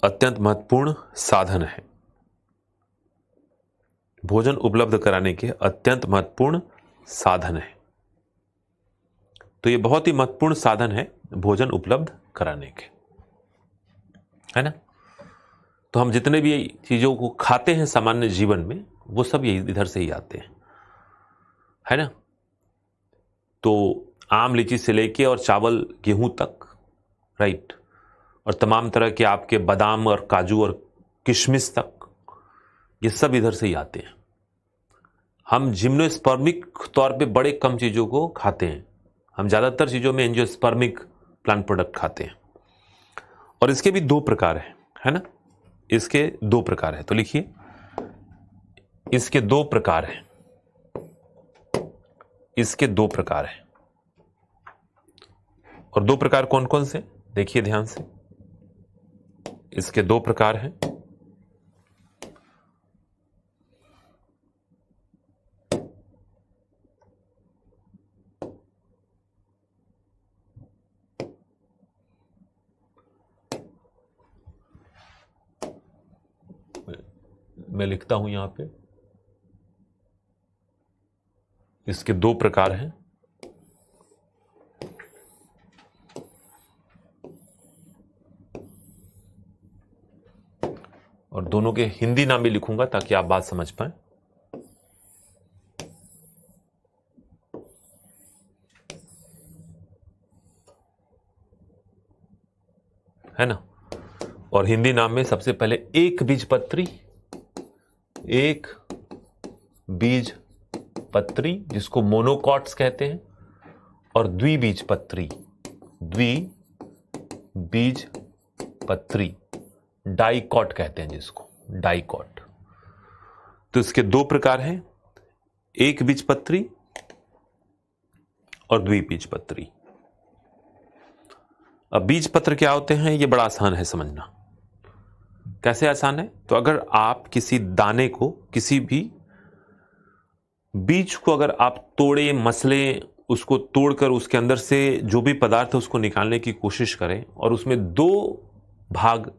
अत्यंत महत्वपूर्ण साधन है। भोजन उपलब्ध कराने के अत्यंत महत्वपूर्ण साधन है। तो ये बहुत ही महत्वपूर्ण साधन है भोजन उपलब्ध कराने के, है ना। तो हम जितने भी चीजों को खाते हैं सामान्य जीवन में, वो सब यही इधर से ही आते हैं, है ना। तो आम, लीची से लेके और चावल, गेहूं तक, राइट, और तमाम तरह के आपके बादाम और काजू और किशमिश तक, ये सब इधर से ही आते हैं। हम जिम्नोस्पर्मिक तौर पे बड़े कम चीजों को खाते हैं, हम ज्यादातर चीजों में एंजियोस्पर्मिक प्लांट प्रोडक्ट खाते हैं। और इसके भी दो प्रकार हैं, है ना। इसके दो प्रकार हैं, तो लिखिए, इसके दो प्रकार हैं। इसके दो प्रकार हैं। और दो प्रकार कौन कौन से, देखिए ध्यान से। इसके दो प्रकार हैं। मैं लिखता हूं यहां पे, इसके दो प्रकार हैं। और दोनों के हिंदी नाम भी लिखूंगा ताकि आप बात समझ पाए। है ना। और हिंदी नाम में सबसे पहले एक बीजपत्री, एक बीजपत्री जिसको मोनोकॉट्स कहते हैं, और द्विबीजपत्री, द्विबीजपत्री डाइकॉट कहते हैं जिसको, डाइकॉट। तो इसके दो प्रकार हैं, एक बीजपत्री और द्विबीजपत्री। अब बीजपत्र क्या होते हैं, ये बड़ा आसान है समझना। कैसे आसान है? तो अगर आप किसी दाने को, किसी भी बीज को अगर आप तोड़े, मसले, उसको तोड़कर उसके अंदर से जो भी पदार्थ है उसको निकालने की कोशिश करें और उसमें दो भाग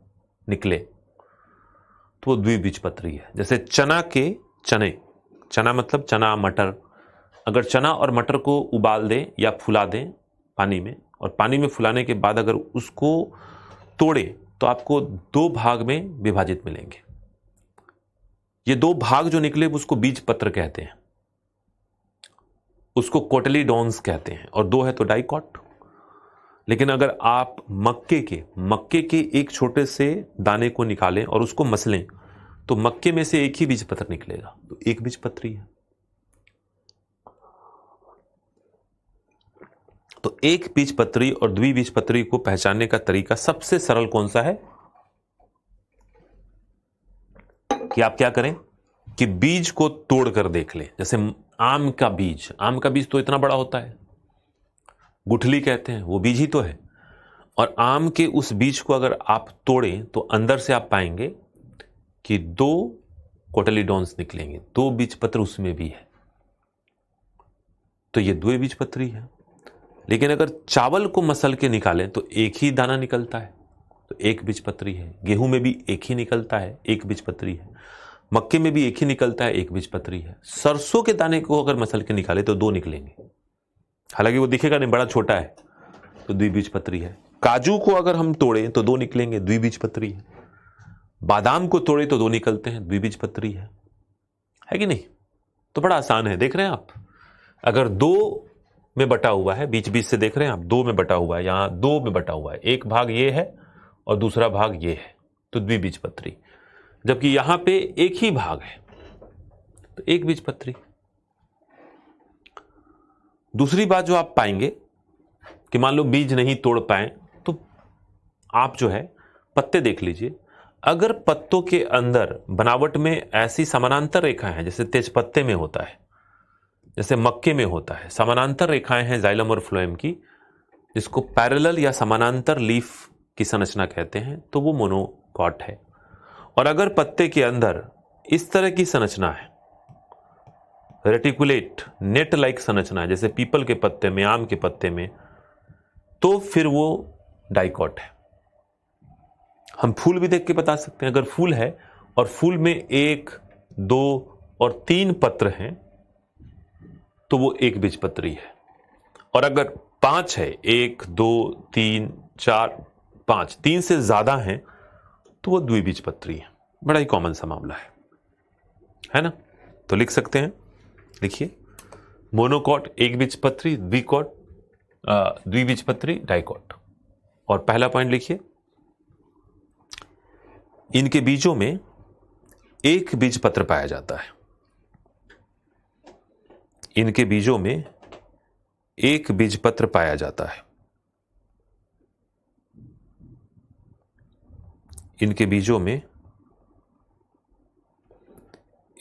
निकले तो वो द्विबीजपत्री है। जैसे चना के चने, चना मतलब चना मटर, अगर चना और मटर को उबाल दें या फुला दें पानी में, और पानी में फुलाने के बाद अगर उसको तोड़े तो आपको दो भाग में विभाजित मिलेंगे। ये दो भाग जो निकले उसको बीजपत्र कहते हैं, उसको कोटिलीडॉन्स कहते हैं, और दो है तो डाइकॉट। लेकिन अगर आप मक्के के एक छोटे से दाने को निकालें और उसको मसलें तो मक्के में से एक ही बीजपत्र निकलेगा, तो एक बीजपत्री है। तो एक बीजपत्री और द्विबीजपत्री को पहचानने का तरीका सबसे सरल कौन सा है कि आप क्या करें कि बीज को तोड़कर देख लें। जैसे आम का बीज तो इतना बड़ा होता है, गुठली कहते हैं, वो बीज ही तो है। और आम के उस बीज को अगर आप तोड़ें तो अंदर से आप पाएंगे कि दो कोटिलीडॉन्स निकलेंगे, दो बीजपत्र उसमें भी है, तो ये द्विबीजपत्री है। लेकिन अगर चावल को मसल के निकालें तो एक ही दाना निकलता है, तो एक बीजपत्री है। गेहूं में भी एक ही निकलता है, एक बीजपत्री है। मक्के में भी एक ही निकलता है, एक बीजपत्री है। सरसों के दाने को अगर मसल के निकाले तो दो निकलेंगे, हालांकि वो दिखेगा नहीं, बड़ा छोटा है, तो द्विबीजपत्री है। काजू को अगर हम तोड़ें तो दो निकलेंगे, द्विबीजपत्री है। बादाम को तोड़े तो दो निकलते हैं, द्विबीजपत्री है कि नहीं? तो बड़ा आसान है, देख रहे हैं आप। अगर दो में बटा हुआ है, बीच बीच से देख रहे हैं आप, दो में बटा हुआ है, यहां दो में बटा हुआ है, एक भाग ये है और दूसरा भाग ये है, तो द्विबीजपत्री। जबकि यहां पे एक ही भाग है तो एक बीजपत्री। दूसरी बात जो आप पाएंगे कि मान लो बीज नहीं तोड़ पाए तो आप जो है पत्ते देख लीजिए। अगर पत्तों के अंदर बनावट में ऐसी समानांतर रेखाएं हैं, जैसे तेजपत्ते में होता है, जैसे मक्के में होता है, समानांतर रेखाएं हैं जाइलम और फ्लोएम की, जिसको पैरेलल या समानांतर लीफ की संरचना कहते हैं, तो वो मोनोकॉट है। और अगर पत्ते के अंदर इस तरह की संरचना है, रेटिकुलेट नेट लाइक संरचना है, जैसे पीपल के पत्ते में, आम के पत्ते में, तो फिर वो डाइकॉट है। हम फूल भी देख के बता सकते हैं। अगर फूल है और फूल में एक, दो और तीन पत्र हैं तो वो एक बीजपत्री है। और अगर पांच है, एक, दो, तीन, चार, पांच, तीन से ज्यादा हैं तो वो द्विबीजपत्री है। बड़ा ही कॉमन सा मामला है ना? तो लिख सकते हैं, लिखिए, मोनोकॉट एक बीजपत्री, द्विबीजपत्री डाइकॉट। और पहला पॉइंट लिखिए, इनके बीजों में एक बीजपत्र पाया जाता है। इनके बीजों में एक बीजपत्र पाया जाता है। इनके बीजों में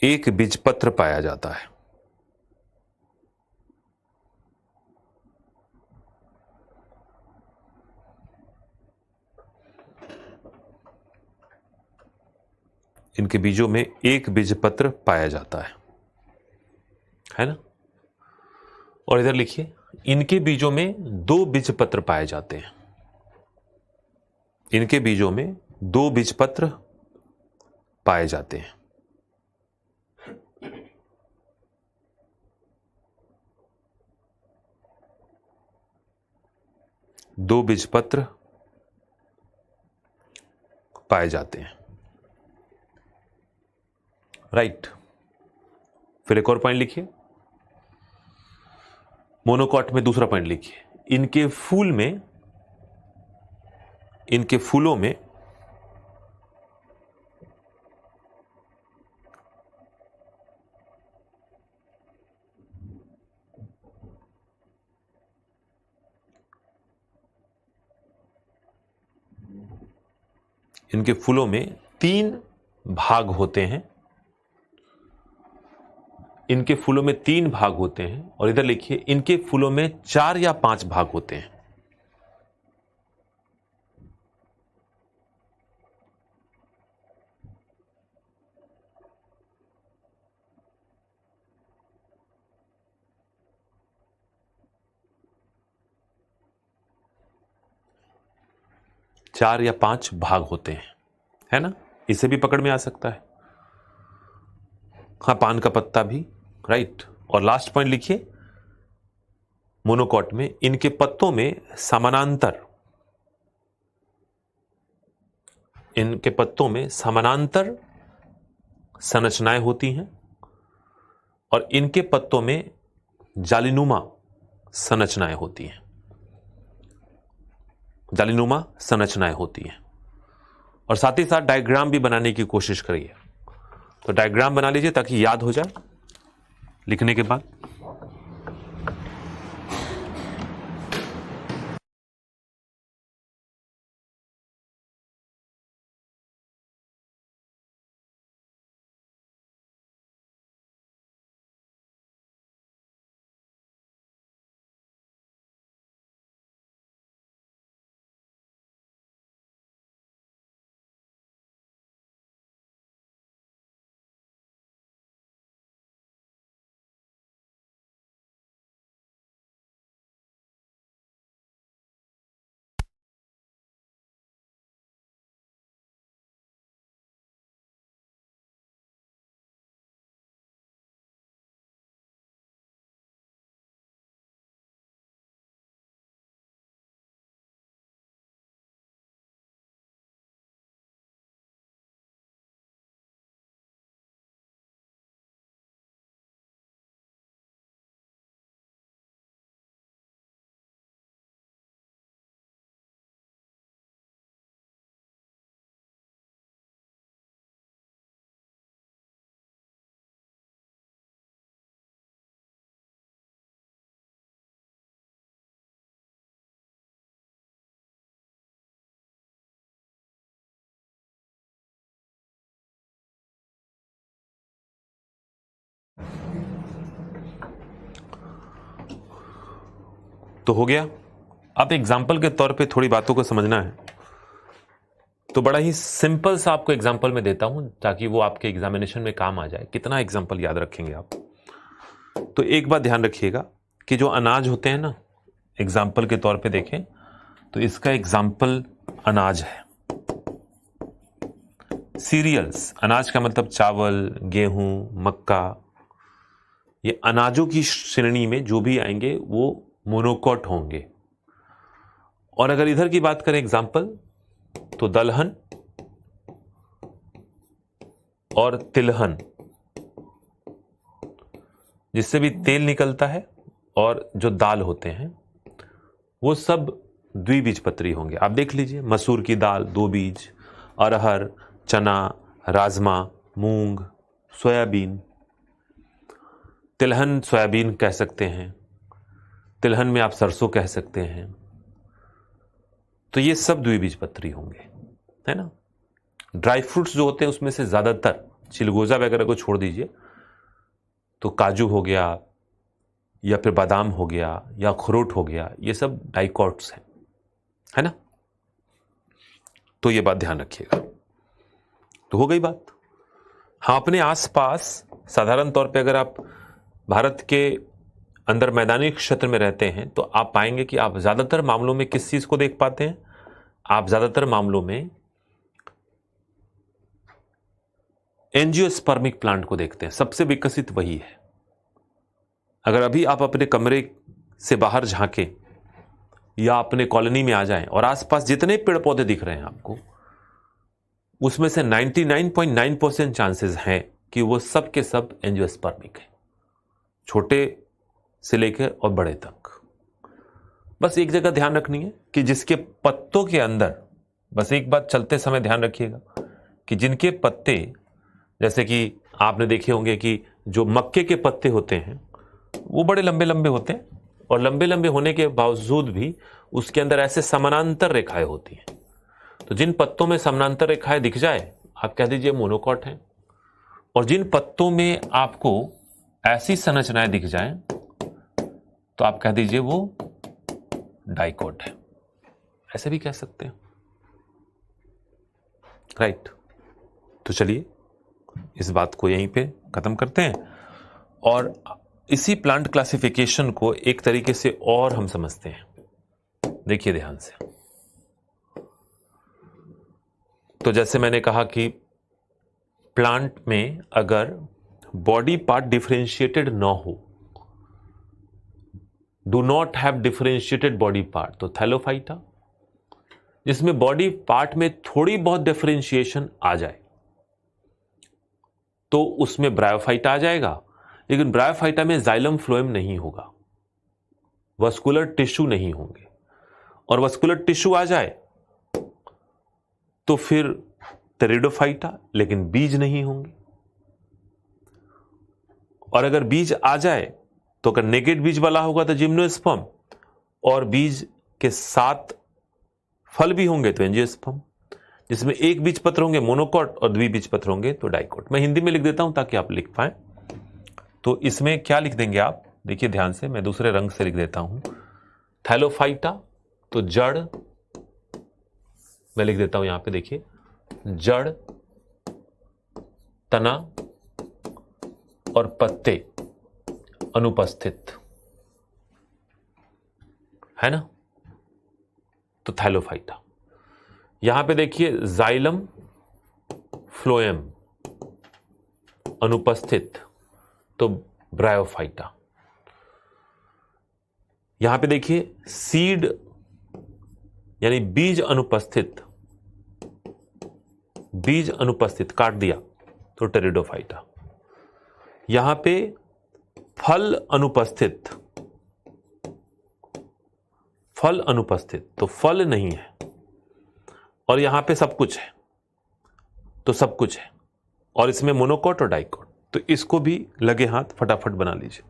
एक बीजपत्र पाया जाता है। इनके बीजों में एक बीजपत्र पाया जाता है ना। और इधर लिखिए, इनके बीजों में दो बीजपत्र पाए जाते हैं। इनके बीजों में दो बीजपत्र पाए जाते हैं। दो बीजपत्र पाए जाते हैं, राइट। फिर एक और पॉइंट लिखिए, मोनोकॉट में दूसरा पॉइंट लिखिए, इनके फूलों में इनके फूलों में तीन भाग होते हैं। इनके फूलों में तीन भाग होते हैं। और इधर लिखिए, इनके फूलों में 4 या 5 भाग होते हैं। चार या 5 भाग होते हैं, है ना। इसे भी पकड़ में आ सकता है। हाँ, पान का पत्ता भी, राइट। और लास्ट पॉइंट लिखिए, मोनोकॉट में इनके पत्तों में समानांतर संरचनाएं होती हैं और इनके पत्तों में जालीनुमा संरचनाएं होती हैं। जालीनुमा संरचनाएं होती हैं। और साथ ही साथ डायग्राम भी बनाने की कोशिश करिए। तो डायग्राम बना लीजिए ताकि याद हो जाए लिखने के बाद। तो हो गया। अब एग्जाम्पल के तौर पे थोड़ी बातों को समझना है। तो बड़ा ही सिंपल सा आपको एग्जाम्पल में देता हूं ताकि वो आपके एग्जामिनेशन में काम आ जाए। कितना एग्जाम्पल याद रखेंगे आप। तो एक बात ध्यान रखिएगा कि जो अनाज होते हैं ना, एग्जाम्पल के तौर पे देखें तो इसका एग्जाम्पल अनाज है। सीरियल्स, अनाज का मतलब चावल, गेहूं, मक्का, ये अनाजों की श्रेणी में जो भी आएंगे वो मोनोकॉट होंगे। और अगर इधर की बात करें एग्जाम्पल, तो दलहन और तिलहन, जिससे भी तेल निकलता है, और जो दाल होते हैं वो सब द्विबीजपत्री होंगे। आप देख लीजिए, मसूर की दाल 2 बीज, अरहर, चना, राजमा, मूंग, सोयाबीन। तिलहन सोयाबीन कह सकते हैं, तिलहन में आप सरसों कह सकते हैं। तो ये सब द्विबीजपत्री होंगे, है ना। ड्राई फ्रूट्स जो होते हैं उसमें से ज्यादातर, चिलगोजा वगैरह को छोड़ दीजिए, तो काजू हो गया या फिर बादाम हो गया या अखरोट हो गया, ये सब डाइकॉट्स हैं, है ना। तो ये बात ध्यान रखिएगा। तो हो गई बात। हाँ, अपने आसपास साधारण तौर पे अगर आप भारत के अंदर मैदानी क्षेत्र में रहते हैं तो आप पाएंगे कि आप ज्यादातर मामलों में किस चीज को देख पाते हैं? आप ज्यादातर मामलों में एंजियोस्पर्मिक प्लांट को देखते हैं। सबसे विकसित वही है। अगर अभी आप अपने कमरे से बाहर झांकें या अपने कॉलोनी में आ जाएं और आसपास जितने पेड़ पौधे दिख रहे हैं आपको, उसमें से 99.9% चांसेस हैं कि वो सब के सब एंजियोस्पर्मिक है, छोटे से लेकर और बड़े तक। बस एक जगह ध्यान रखनी है कि जिसके पत्तों के अंदर, बस एक बात चलते समय ध्यान रखिएगा कि जिनके पत्ते, जैसे कि आपने देखे होंगे कि जो मक्के के पत्ते होते हैं वो बड़े लंबे लंबे होते हैं, और लंबे लंबे होने के बावजूद भी उसके अंदर ऐसे समानांतर रेखाएं होती हैं। तो जिन पत्तों में समानांतर रेखाएं दिख जाए आप कह दीजिए मोनोकॉट है, और जिन पत्तों में आपको ऐसी संरचनाएं दिख जाएं तो आप कह दीजिए वो डाइकोट है। ऐसे भी कह सकते हैं, राइट। तो चलिए इस बात को यहीं पे खत्म करते हैं और इसी प्लांट क्लासिफिकेशन को एक तरीके से और हम समझते हैं। देखिए ध्यान से। तो जैसे मैंने कहा कि प्लांट में अगर बॉडी पार्ट डिफरेंशिएटेड ना हो, do not have differentiated body part, तो थैलोफाइटा। जिसमें बॉडी पार्ट में थोड़ी बहुत डिफरेंशिएशन आ जाए तो उसमें ब्रायोफाइटा आ जाएगा, लेकिन ब्रायोफाइटा में जाइलम फ्लोएम नहीं होगा, वस्कुलर टिश्यू नहीं होंगे। और वस्कुलर टिश्यू आ जाए तो फिर टेरिडोफाइटा, लेकिन बीज नहीं होंगे। और अगर बीज आ जाए तो अगर नेकेड बीज वाला होगा तो जिम्नोस्पर्म, और बीज के साथ फल भी होंगे तो एंजियोस्पर्म। जिसमें एक बीज पत्र होंगे मोनोकॉट और द्विबीज पत्र होंगे तो डाइकोट। मैं हिंदी में लिख देता हूं ताकि आप लिख पाए। तो इसमें क्या लिख देंगे आप, देखिए ध्यान से, मैं दूसरे रंग से लिख देता हूं। थैलोफाइटा तो जड़, मैं लिख देता हूं यहां पे, देखिए जड़, तना और पत्ते अनुपस्थित है ना, तो थैलोफाइटा। यहां पे देखिए जाइलम फ्लोएम अनुपस्थित तो ब्रायोफाइटा। यहां पे देखिए सीड यानी बीज अनुपस्थित, बीज अनुपस्थित काट दिया तो टेरिडोफाइटा। यहां पे फल अनुपस्थित, फल अनुपस्थित तो फल नहीं है। और यहां पे सब कुछ है तो सब कुछ है, और इसमें मोनोकॉट और डाइकोट, तो इसको भी लगे हाथ फटाफट बना लीजिए।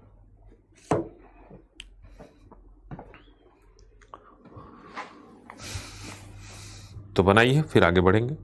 तो बनाइए, फिर आगे बढ़ेंगे।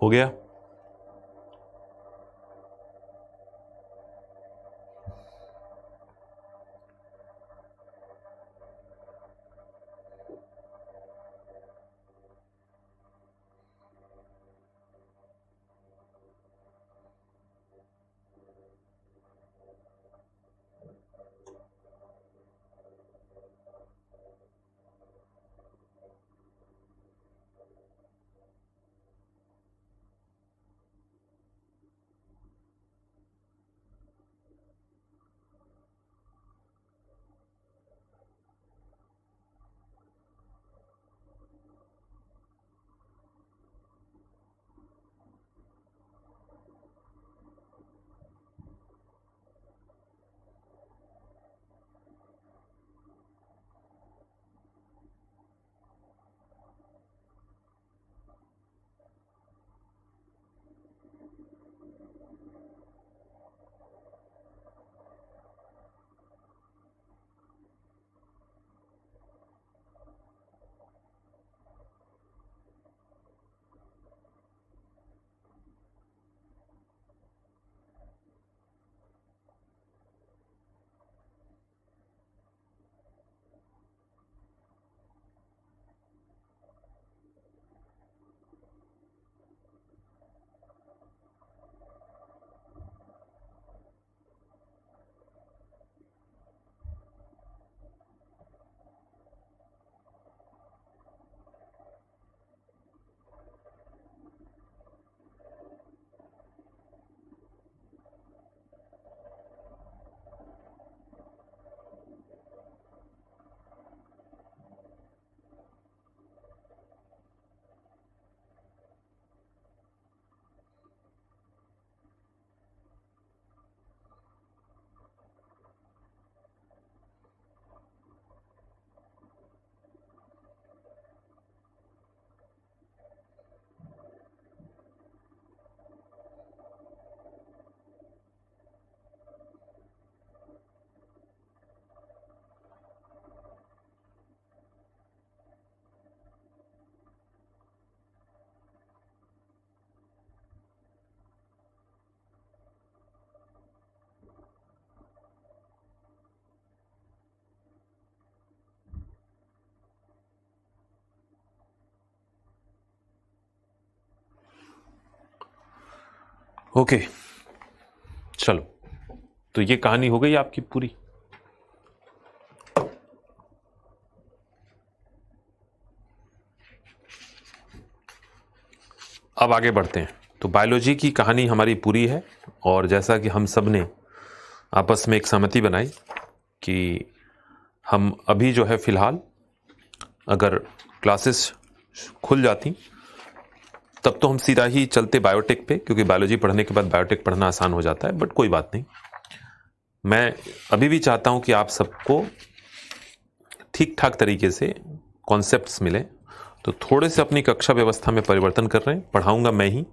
हो गया? ओके, चलो, तो ये कहानी हो गई आपकी पूरी। अब आगे बढ़ते हैं। तो बायोलॉजी की कहानी हमारी पूरी है, और जैसा कि हम सब ने आपस में एक सहमति बनाई कि हम अभी जो है फ़िलहाल अगर क्लासेस खुल जाती तब तो हम सीधा ही चलते बायोटेक पे, क्योंकि बायोलॉजी पढ़ने के बाद बायोटेक पढ़ना आसान हो जाता है। बट कोई बात नहीं, मैं अभी भी चाहता हूं कि आप सबको ठीक ठाक तरीके से कॉन्सेप्ट्स मिले, तो थोड़े से अपनी कक्षा व्यवस्था में परिवर्तन कर रहे हैं। पढ़ाऊंगा मैं ही,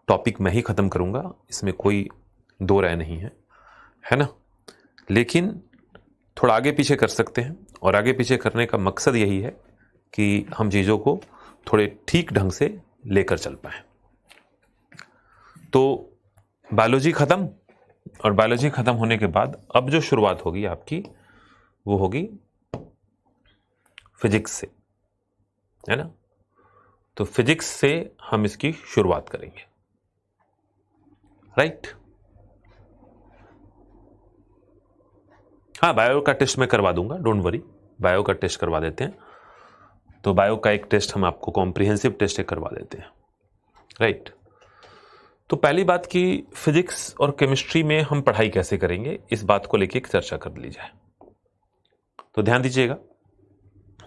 टॉपिक मैं ही ख़त्म करूंगा, इसमें कोई दो राय नहीं है, है ना। लेकिन थोड़ा आगे पीछे कर सकते हैं, और आगे पीछे करने का मकसद यही है कि हम चीज़ों को थोड़े ठीक ढंग से लेकर चल पाए। तो बायोलॉजी ख़त्म, और बायोलॉजी ख़त्म होने के बाद अब जो शुरुआत होगी आपकी वो होगी फिजिक्स से, है ना। तो फिजिक्स से हम इसकी शुरुआत करेंगे, राइट। हाँ, बायो का टेस्ट मैं करवा दूंगा, डोंट वरी, बायो का टेस्ट करवा देते हैं। तो बायो का एक टेस्ट हम आपको कॉम्प्रिहेंसिव टेस्ट करवा देते हैं, राइट। तो पहली बात कि फिजिक्स और केमिस्ट्री में हम पढ़ाई कैसे करेंगे, इस बात को लेकर एक चर्चा कर ली जाए। तो ध्यान दीजिएगा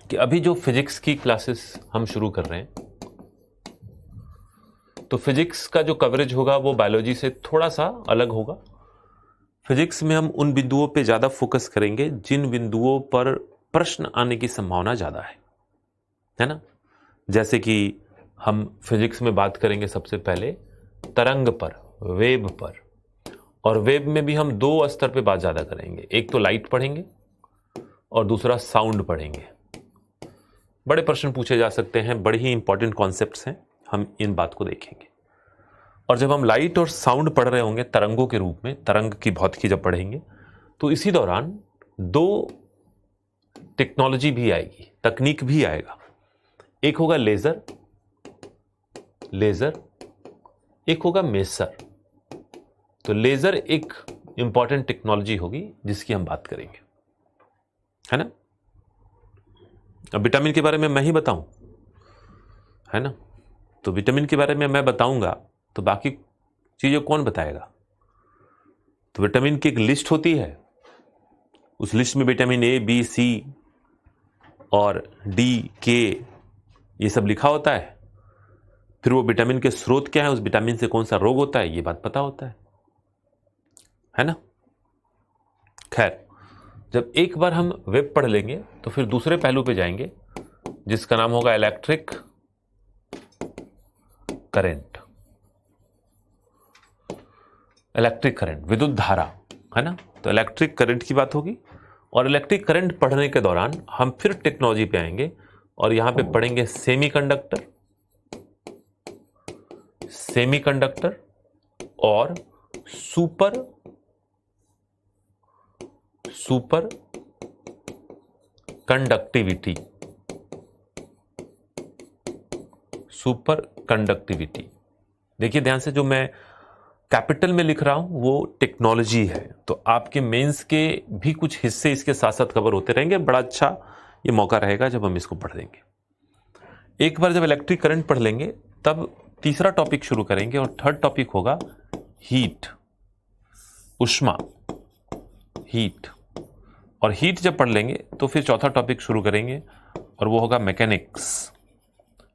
कि अभी जो फिजिक्स की क्लासेस हम शुरू कर रहे हैं, तो फिजिक्स का जो कवरेज होगा वो बायोलॉजी से थोड़ा सा अलग होगा। फिजिक्स में हम उन बिंदुओं पे ज़्यादा फोकस करेंगे जिन बिंदुओं पर प्रश्न आने की संभावना ज़्यादा है ना। जैसे कि हम फिजिक्स में बात करेंगे सबसे पहले तरंग पर, वेव पर, और वेव में भी हम दो स्तर पे बात ज़्यादा करेंगे। एक तो लाइट पढ़ेंगे और दूसरा साउंड पढ़ेंगे। बड़े प्रश्न पूछे जा सकते हैं, बड़े ही इंपॉर्टेंट कॉन्सेप्ट्स हैं, हम इन बात को देखेंगे। और जब हम लाइट और साउंड पढ़ रहे होंगे तरंगों के रूप में, तरंग की भौतिकी जब पढ़ेंगे, तो इसी दौरान दो टेक्नोलॉजी भी आएगी, तकनीक भी आएगा। एक होगा लेजर, एक होगा मेसर। तो लेजर एक इंपॉर्टेंट टेक्नोलॉजी होगी जिसकी हम बात करेंगे, है ना। अब विटामिन के बारे में मैं ही बताऊं, है ना। तो विटामिन के बारे में मैं बताऊंगा तो बाकी चीजें कौन बताएगा। तो विटामिन की एक लिस्ट होती है, उस लिस्ट में विटामिन ए, बी, सी और डी, के ये सब लिखा होता है। फिर वो विटामिन के स्रोत क्या है, उस विटामिन से कौन सा रोग होता है, ये बात पता होता है ना। खैर, जब एक बार हम वेब पढ़ लेंगे तो फिर दूसरे पहलू पे जाएंगे जिसका नाम होगा इलेक्ट्रिक करंट। इलेक्ट्रिक करंट, विद्युत धारा, है ना। तो इलेक्ट्रिक करंट की बात होगी और इलेक्ट्रिक करंट पढ़ने के दौरान हम फिर टेक्नोलॉजी पे आएंगे और यहां पे पढ़ेंगे सेमीकंडक्टर और सुपर कंडक्टिविटी। देखिए ध्यान से, जो मैं कैपिटल में लिख रहा हूं वो टेक्नोलॉजी है, तो आपके मेंस के भी कुछ हिस्से इसके साथ साथ कवर होते रहेंगे। बड़ा अच्छा ये मौका रहेगा जब हम इसको पढ़ लेंगे। एक बार जब इलेक्ट्रिक करंट पढ़ लेंगे तब तीसरा टॉपिक शुरू करेंगे और थर्ड टॉपिक होगा हीट, उष्मा, हीट। और हीट जब पढ़ लेंगे तो फिर चौथा टॉपिक शुरू करेंगे और वो होगा मैकेनिक्स,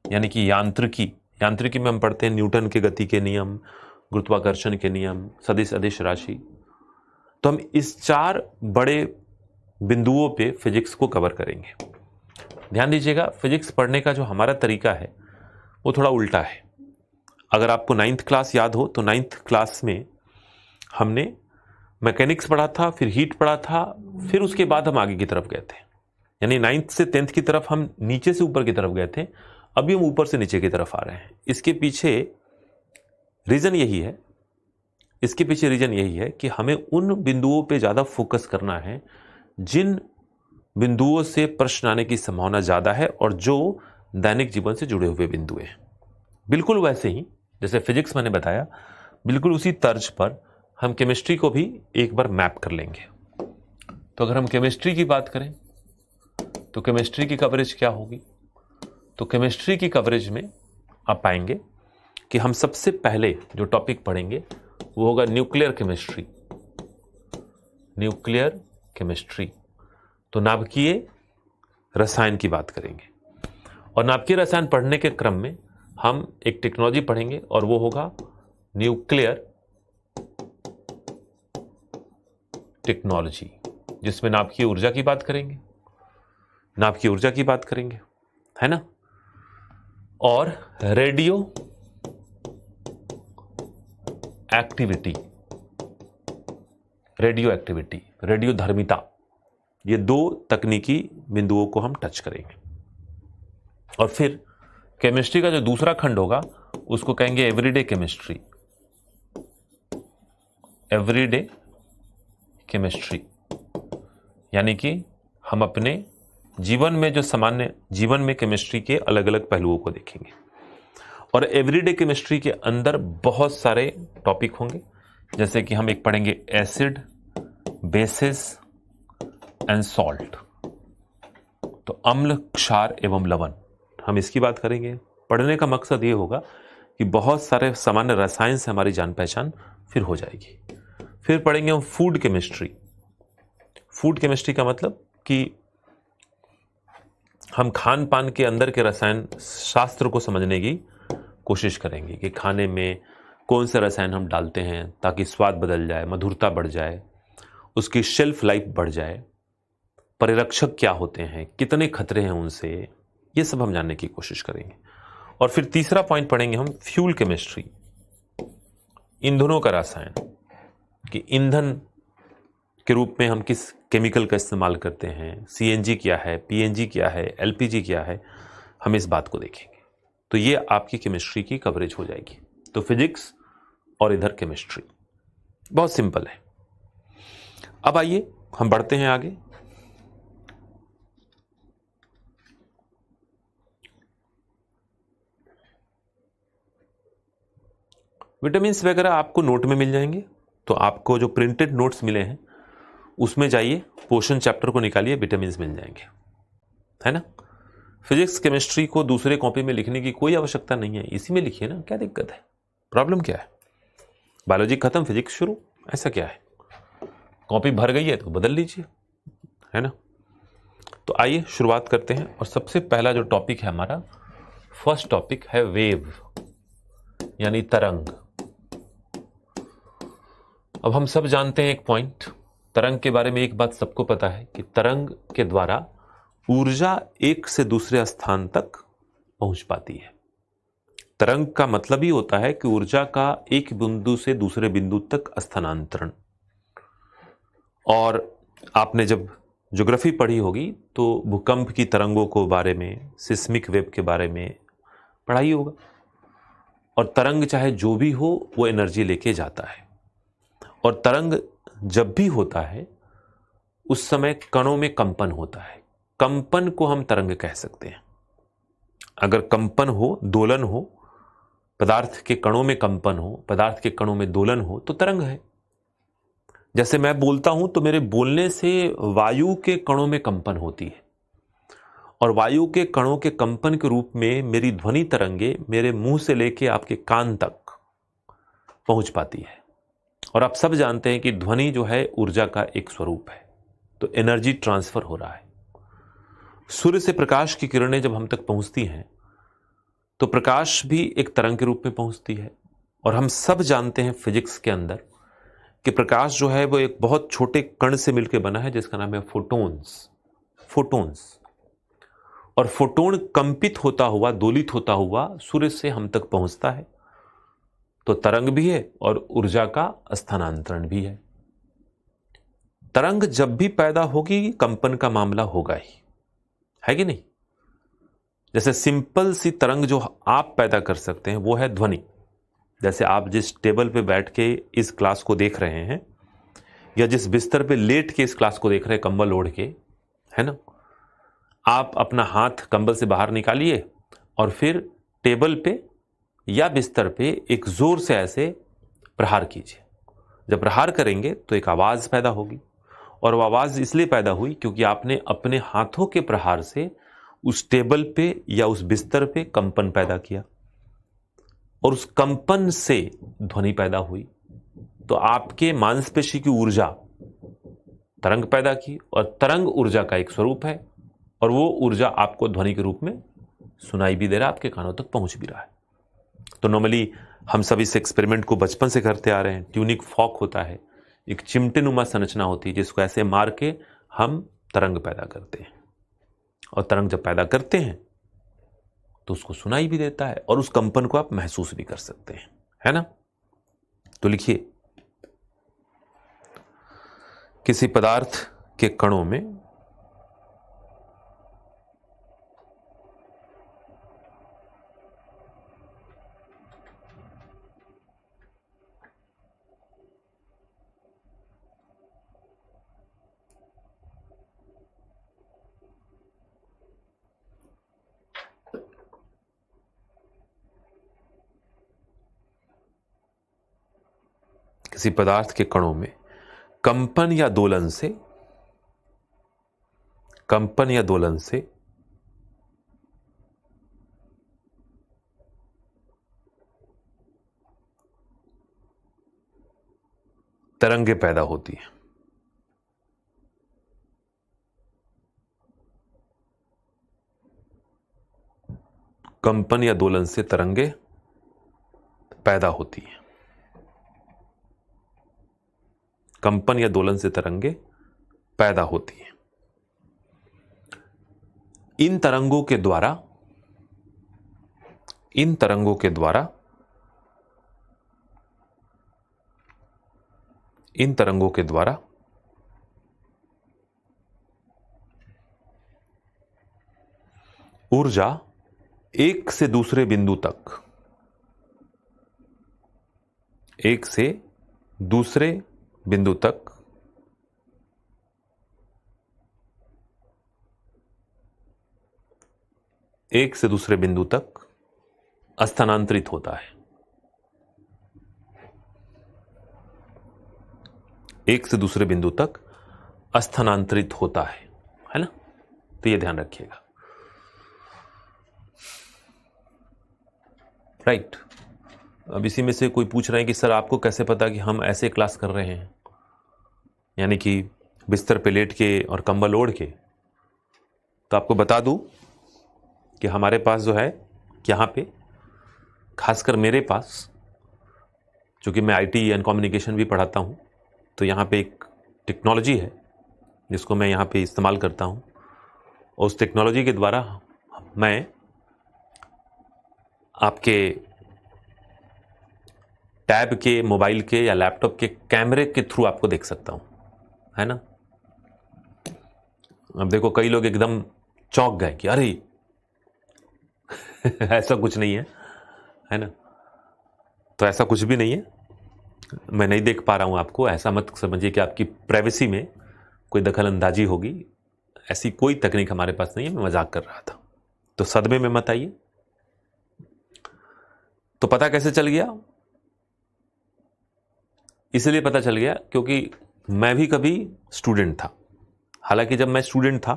यानी कि यांत्रिकी। यांत्रिकी में हम पढ़ते हैं न्यूटन के गति के नियम, गुरुत्वाकर्षण के नियम, सदिश अदिश राशि। तो हम इस 4 बड़े बिंदुओं पे फिजिक्स को कवर करेंगे। ध्यान दीजिएगा, फिजिक्स पढ़ने का जो हमारा तरीका है वो थोड़ा उल्टा है। अगर आपको 9th क्लास याद हो तो 9th क्लास में हमने मैकेनिक्स पढ़ा था, फिर हीट पढ़ा था, फिर उसके बाद हम आगे की तरफ गए थे। यानी 9th से 10th की तरफ हम नीचे से ऊपर की तरफ गए थे, अभी हम ऊपर से नीचे की तरफ आ रहे हैं। इसके पीछे रीजन यही है कि हमें उन बिंदुओं पे ज्यादा फोकस करना है जिन बिंदुओं से प्रश्न आने की संभावना ज्यादा है और जो दैनिक जीवन से जुड़े हुए बिंदु हैं। बिल्कुल वैसे ही जैसे फिजिक्स मैंने बताया, बिल्कुल उसी तर्ज पर हम केमिस्ट्री को भी एक बार मैप कर लेंगे। तो अगर हम केमिस्ट्री की बात करें तो केमिस्ट्री की कवरेज क्या होगी। तो केमिस्ट्री की कवरेज में आप पाएंगे कि हम सबसे पहले जो टॉपिक पढ़ेंगे वो होगा न्यूक्लियर केमिस्ट्री। तो नाभिकीय रसायन की बात करेंगे और नाभिकीय रसायन पढ़ने के क्रम में हम एक टेक्नोलॉजी पढ़ेंगे और वो होगा न्यूक्लियर टेक्नोलॉजी, जिसमें नाभिकीय ऊर्जा की बात करेंगे, है ना। और रेडियो एक्टिविटी, रेडियो धर्मिता, ये 2 तकनीकी बिंदुओं को हम टच करेंगे। और फिर केमिस्ट्री का जो दूसरा खंड होगा उसको कहेंगे एवरीडे केमिस्ट्री, यानी कि हम अपने जीवन में जो सामान्य जीवन में केमिस्ट्री के अलग अलग पहलुओं को देखेंगे। और एवरीडे केमिस्ट्री के अंदर बहुत सारे टॉपिक होंगे, जैसे कि हम एक पढ़ेंगे एसिड, बेसिस एंड सॉल्ट। तो अम्ल, क्षार एवं लवण, हम इसकी बात करेंगे। पढ़ने का मकसद ये होगा कि बहुत सारे सामान्य रसायन से हमारी जान पहचान फिर हो जाएगी। फिर पढ़ेंगे हम फूड केमिस्ट्री का मतलब कि हम खान पान के अंदर के रसायन शास्त्र को समझने की कोशिश करेंगे कि खाने में कौन से रसायन हम डालते हैं ताकि स्वाद बदल जाए, मधुरता बढ़ जाए, उसकी शेल्फ लाइफ बढ़ जाए, परिरक्षक क्या होते हैं, कितने खतरे हैं उनसे, ये सब हम जानने की कोशिश करेंगे। और फिर तीसरा पॉइंट पढ़ेंगे हम फ्यूल केमिस्ट्री, ईंधनों का रसायन, कि ईंधन के रूप में हम किस केमिकल का इस्तेमाल करते हैं, सीएनजी क्या है, पीएनजी क्या है, एलपीजी क्या है, हम इस बात को देखेंगे। तो ये आपकी केमिस्ट्री की कवरेज हो जाएगी। तो फिजिक्स और इधर केमिस्ट्री। बहुत सिंपल है। अब आइए हम बढ़ते हैं आगे। विटामिन्स वगैरह आपको नोट में मिल जाएंगे, तो आपको जो प्रिंटेड नोट्स मिले हैं उसमें जाइए, पोषण चैप्टर को निकालिए, विटामिन्स मिल जाएंगे, है ना। फिजिक्स केमिस्ट्री को दूसरे कॉपी में लिखने की कोई आवश्यकता नहीं है, इसी में लिखिए ना, क्या दिक्कत है, प्रॉब्लम क्या है। बायोलॉजी खत्म, फिजिक्स शुरू, ऐसा क्या है। कॉपी भर गई है तो बदल लीजिए, है ना। तो आइए शुरुआत करते हैं। और सबसे पहला जो टॉपिक है हमारा, फर्स्ट टॉपिक है वेव, यानी तरंग। अब हम सब जानते हैं एक पॉइंट, तरंग के बारे में एक बात सबको पता है कि तरंग के द्वारा ऊर्जा एक से दूसरे स्थान तक पहुंच पाती है। तरंग का मतलब ही होता है कि ऊर्जा का एक बिंदु से दूसरे बिंदु तक स्थानांतरण। और आपने जब ज्योग्राफी पढ़ी होगी तो भूकंप की तरंगों को बारे में, सिस्मिक वेव के बारे में पढ़ाई होगा। और तरंग चाहे जो भी हो वो एनर्जी लेके जाता है। और तरंग जब भी होता है उस समय कणों में कंपन होता है, कंपन को हम तरंग कह सकते हैं। अगर कंपन हो, दोलन हो, पदार्थ के कणों में कंपन हो, पदार्थ के कणों में दोलन हो, तो तरंग है। जैसे मैं बोलता हूं तो मेरे बोलने से वायु के कणों में कंपन होती है, और वायु के कणों के कंपन के रूप में मेरी ध्वनि तरंगे मेरे मुंह से लेके आपके कान तक पहुंच पाती है। और आप सब जानते हैं कि ध्वनि जो है ऊर्जा का एक स्वरूप है, तो एनर्जी ट्रांसफर हो रहा है। सूर्य से प्रकाश की किरणें जब हम तक पहुंचती हैं तो प्रकाश भी एक तरंग के रूप में पहुंचती है। और हम सब जानते हैं फिजिक्स के अंदर कि प्रकाश जो है वो एक बहुत छोटे कण से मिलकर बना है जिसका नाम है फोटॉन्स। फोटॉन्स। और फोटोन कंपित होता हुआ, दोलित होता हुआ सूर्य से हम तक पहुंचता है, तो तरंग भी है और ऊर्जा का स्थानांतरण भी है। तरंग जब भी पैदा होगी कंपन का मामला होगा ही, है कि नहीं। जैसे सिंपल सी तरंग जो आप पैदा कर सकते हैं वो है ध्वनि। जैसे आप जिस टेबल पे बैठ के इस क्लास को देख रहे हैं, या जिस बिस्तर पे लेट के इस क्लास को देख रहे हैं कंबल ओढ़ के, है ना। आप अपना हाथ कंबल से बाहर निकालिए और फिर टेबल पे या बिस्तर पे एक जोर से ऐसे प्रहार कीजिए। जब प्रहार करेंगे तो एक आवाज पैदा होगी, और वो आवाज इसलिए पैदा हुई क्योंकि आपने अपने हाथों के प्रहार से उस टेबल पे या उस बिस्तर पे कंपन पैदा किया, और उस कंपन से ध्वनि पैदा हुई। तो आपके मांसपेशी की ऊर्जा तरंग पैदा की, और तरंग ऊर्जा का एक स्वरूप है, और वो ऊर्जा आपको ध्वनि के रूप में सुनाई भी दे रहा है, आपके कानों तक पहुंच भी रहा है। तो नॉर्मली हम सब इस एक्सपेरिमेंट को बचपन से करते आ रहे हैं। ट्यूनिक फॉक होता है, एक चिमटे नुमा संरचना होती है जिसको ऐसे मार के हम तरंग पैदा करते हैं। और तरंग जब पैदा करते हैं तो उसको सुनाई भी देता है, और उस कंपन को आप महसूस भी कर सकते हैं, है ना। तो लिखिए, किसी पदार्थ के कणों में किसी पदार्थ के कणों में कंपन या दोलन से तरंगे पैदा होती हैं। कंपन या दोलन से तरंगे पैदा होती हैं। कंपन या दोलन से तरंगे पैदा होती हैं। इन तरंगों के द्वारा ऊर्जा एक से दूसरे बिंदु तक एक से दूसरे बिंदु तक स्थानांतरित होता है। एक से दूसरे बिंदु तक स्थानांतरित होता है ना? तो ये ध्यान रखिएगा। राइट। अब इसी में से कोई पूछ रहे हैं कि सर आपको कैसे पता कि हम ऐसे क्लास कर रहे हैं, यानी कि बिस्तर पे लेट के और कंबल ओढ़ के। तो आपको बता दूं कि हमारे पास जो है यहाँ पे, खासकर मेरे पास, चूँकि मैं आईटी एंड कम्युनिकेशन भी पढ़ाता हूँ, तो यहाँ पे एक टेक्नोलॉजी है जिसको मैं यहाँ पे इस्तेमाल करता हूँ, और उस टेक्नोलॉजी के द्वारा मैं आपके टैब के, मोबाइल के या लैपटॉप के कैमरे के थ्रू आपको देख सकता हूँ, है ना? अब देखो, कई लोग एकदम चौंक गए कि अरे ऐसा कुछ नहीं है ना? तो ऐसा कुछ भी नहीं है, मैं नहीं देख पा रहा हूं आपको, ऐसा मत समझिए कि आपकी प्राइवेसी में कोई दखल अंदाजी होगी। ऐसी कोई तकनीक हमारे पास नहीं है, मैं मजाक कर रहा था। तो सदमे में मत आइए। तो पता कैसे चल गया? इसलिए पता चल गया क्योंकि मैं भी कभी स्टूडेंट था। हालांकि जब मैं स्टूडेंट था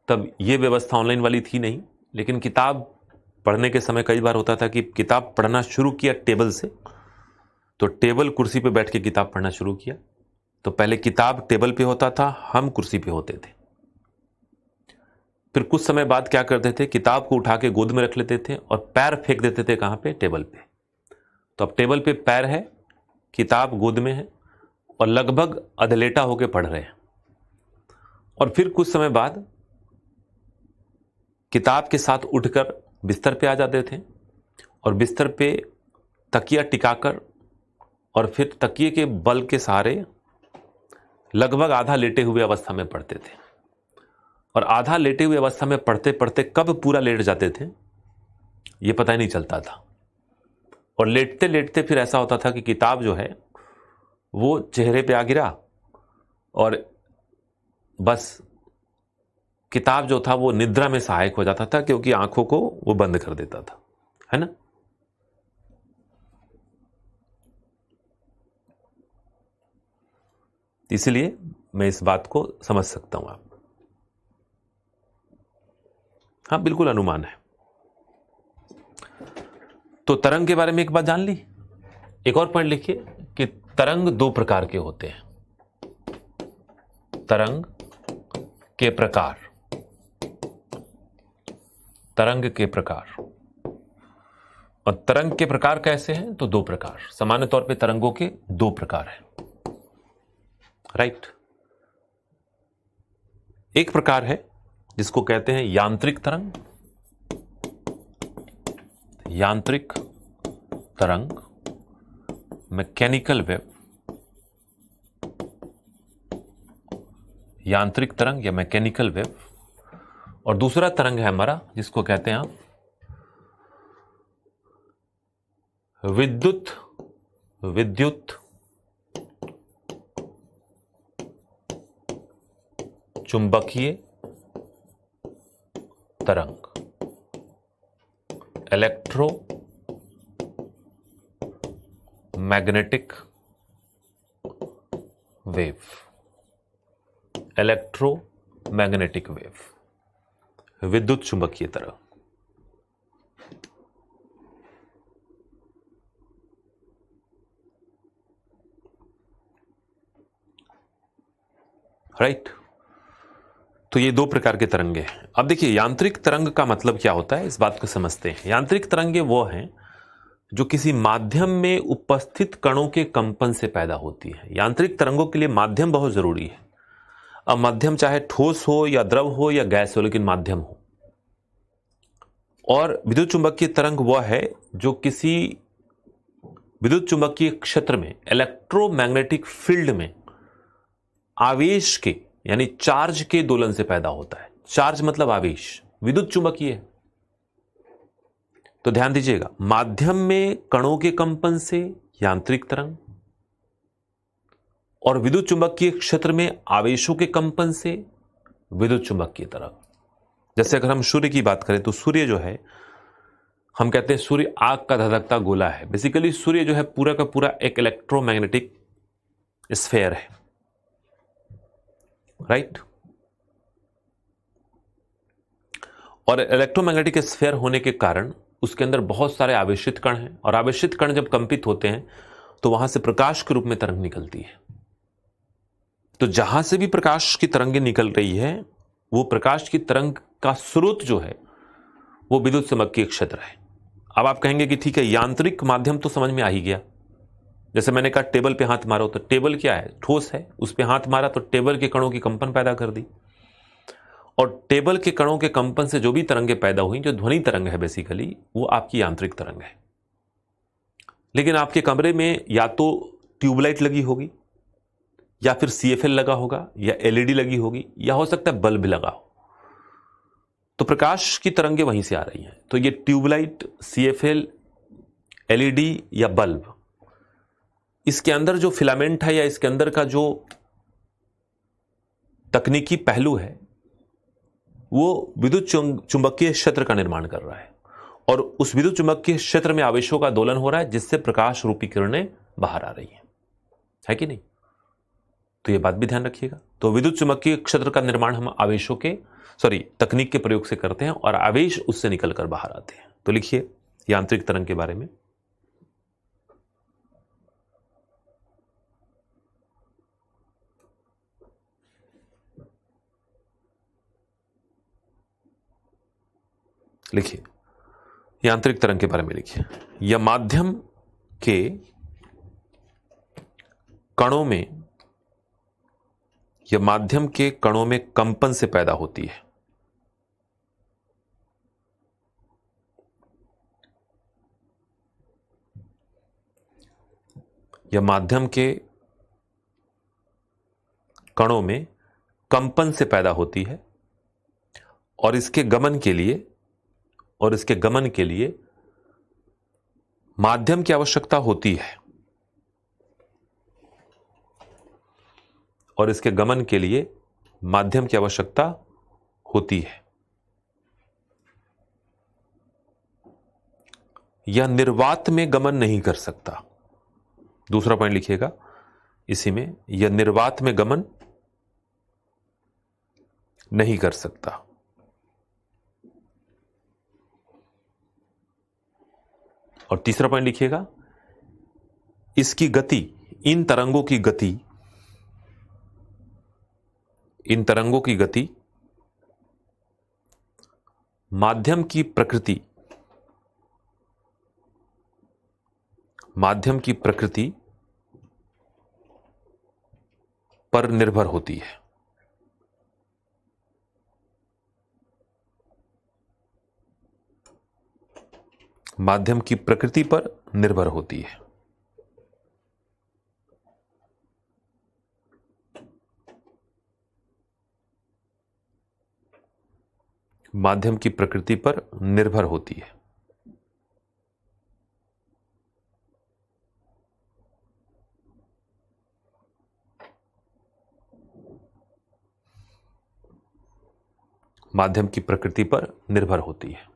तब ये व्यवस्था ऑनलाइन वाली थी नहीं, लेकिन किताब पढ़ने के समय कई बार होता था कि किताब पढ़ना शुरू किया टेबल से, तो टेबल कुर्सी पे बैठ के किताब पढ़ना शुरू किया। तो पहले किताब टेबल पे होता था, हम कुर्सी पे होते थे। फिर कुछ समय बाद क्या करते थे, किताब को उठा के गोद में रख लेते थे और पैर फेंक देते थे। कहां पे? टेबल पे। तो अब टेबल पे पैर है, किताब गोद में है और लगभग अधलेटा होके पढ़ रहे हैं। और फिर कुछ समय बाद किताब के साथ उठकर बिस्तर पे आ जाते थे और बिस्तर पे तकिया टिकाकर और फिर तकिए के बल के सहारे लगभग आधा लेटे हुए अवस्था में पढ़ते थे। और आधा लेटे हुए अवस्था में पढ़ते पढ़ते कब पूरा लेट जाते थे ये पता ही नहीं चलता था। और लेटते लेटते फिर ऐसा होता था कि किताब जो है वो चेहरे पे आ गिरा और बस किताब जो था वो निद्रा में सहायक हो जाता था, क्योंकि आंखों को वो बंद कर देता था, है ना? इसलिए मैं इस बात को समझ सकता हूं। आप, हाँ, बिल्कुल अनुमान है। तो तरंग के बारे में एक बात जान ली। एक और पॉइंट लिखिए कि तरंग दो प्रकार के होते हैं। तरंग के प्रकार, तरंग के प्रकार। और तरंग के प्रकार कैसे हैं? तो दो प्रकार। सामान्य तौर पे तरंगों के दो प्रकार हैं। राइट। एक प्रकार है जिसको कहते हैं यांत्रिक तरंग। यांत्रिक तरंग, मैकेनिकल वेव। यांत्रिक तरंग या मैकेनिकल वेव। और दूसरा तरंग है हमारा जिसको कहते हैं आप विद्युत चुंबकीय तरंग, electro magnetic wave. Electro magnetic wave, विद्युत चुंबकीय तरंग। राइट। तो ये दो प्रकार के तरंगे हैं। अब देखिए, यांत्रिक तरंग का मतलब क्या होता है, इस बात को समझते हैं। यांत्रिक तरंगे वो हैं जो किसी माध्यम में उपस्थित कणों के कंपन से पैदा होती है। यांत्रिक तरंगों के लिए माध्यम बहुत जरूरी है। अब माध्यम चाहे ठोस हो या द्रव हो या गैस हो, लेकिन माध्यम हो। और विद्युत चुंबकीय तरंग वह है जो किसी विद्युत चुंबकीय क्षेत्र में, इलेक्ट्रोमैग्नेटिक फील्ड में आवेश के, यानी चार्ज के दोलन से पैदा होता है। चार्ज मतलब आवेश, विद्युत चुंबकीय है। तो ध्यान दीजिएगा, माध्यम में कणों के कंपन से यांत्रिक तरंग, और विद्युत चुंबकीय क्षेत्र में आवेशों के कंपन से विद्युत चुंबकीय तरंग। जैसे अगर हम सूर्य की बात करें तो सूर्य जो है, हम कहते हैं सूर्य आग का धधकता गोला है। बेसिकली सूर्य जो है पूरा का पूरा एक इलेक्ट्रोमैग्नेटिक स्फीयर है, राइट। और इलेक्ट्रोमैग्नेटिक स्फीयर होने के कारण उसके अंदर बहुत सारे आवेशित कण हैं, और आवेशित कण जब कंपित होते हैं तो वहां से प्रकाश के रूप में तरंग निकलती है। तो जहां से भी प्रकाश की तरंगें निकल रही है, वो प्रकाश की तरंग का स्रोत जो है वो विद्युत चुंबकीय क्षेत्र है। अब आप कहेंगे कि ठीक है, यांत्रिक माध्यम तो समझ में आ ही गया। जैसे मैंने कहा टेबल पे हाथ मारो, तो टेबल क्या है? ठोस है। उस पे हाथ मारा तो टेबल के कणों की कंपन पैदा कर दी, और टेबल के कणों के कंपन से जो भी तरंगें पैदा हुई, जो ध्वनि तरंग है बेसिकली, वो आपकी यांत्रिक तरंग है। लेकिन आपके कमरे में या तो ट्यूबलाइट लगी होगी, या फिर सीएफएल लगा होगा, या एलईडी लगी होगी, या हो सकता है बल्ब लगा हो, तो प्रकाश की तरंगें वहीं से आ रही हैं। तो ये ट्यूबलाइट, सीएफएल, एलईडी या बल्ब, इसके अंदर जो फिलामेंट है या इसके अंदर का जो तकनीकी पहलू है, वो विद्युत चुंबकीय क्षेत्र का निर्माण कर रहा है, और उस विद्युत चुंबकीय क्षेत्र में आवेशों का दोलन हो रहा है, जिससे प्रकाश रूपी किरणें बाहर आ रही हैं, है कि नहीं? तो ये बात भी ध्यान रखिएगा। तो विद्युत चुंबकीय क्षेत्र का निर्माण हम आवेशों के तकनीक के प्रयोग से करते हैं, और आवेश उससे निकलकर बाहर आते हैं। तो लिखिए यांत्रिक तरंग के बारे में। लिखिए यांत्रिक तरंग के बारे में लिखिए। यह माध्यम के कणों में, यह माध्यम के कणों में कंपन से पैदा होती है। यह माध्यम के कणों में कंपन से पैदा होती है, और इसके गमन के लिए माध्यम की आवश्यकता होती है, और इसके गमन के लिए माध्यम की आवश्यकता होती है। यह निर्वात में गमन नहीं कर सकता। दूसरा पॉइंट लिखिएगा इसी में, यह निर्वात में गमन नहीं कर सकता। और तीसरा पॉइंट लिखिएगा, इसकी गति, इन तरंगों की गति, इन तरंगों की गति माध्यम की प्रकृति, माध्यम की प्रकृति पर निर्भर होती है। माध्यम की प्रकृति पर निर्भर होती है। माध्यम की प्रकृति पर निर्भर होती है। माध्यम की प्रकृति पर निर्भर होती है।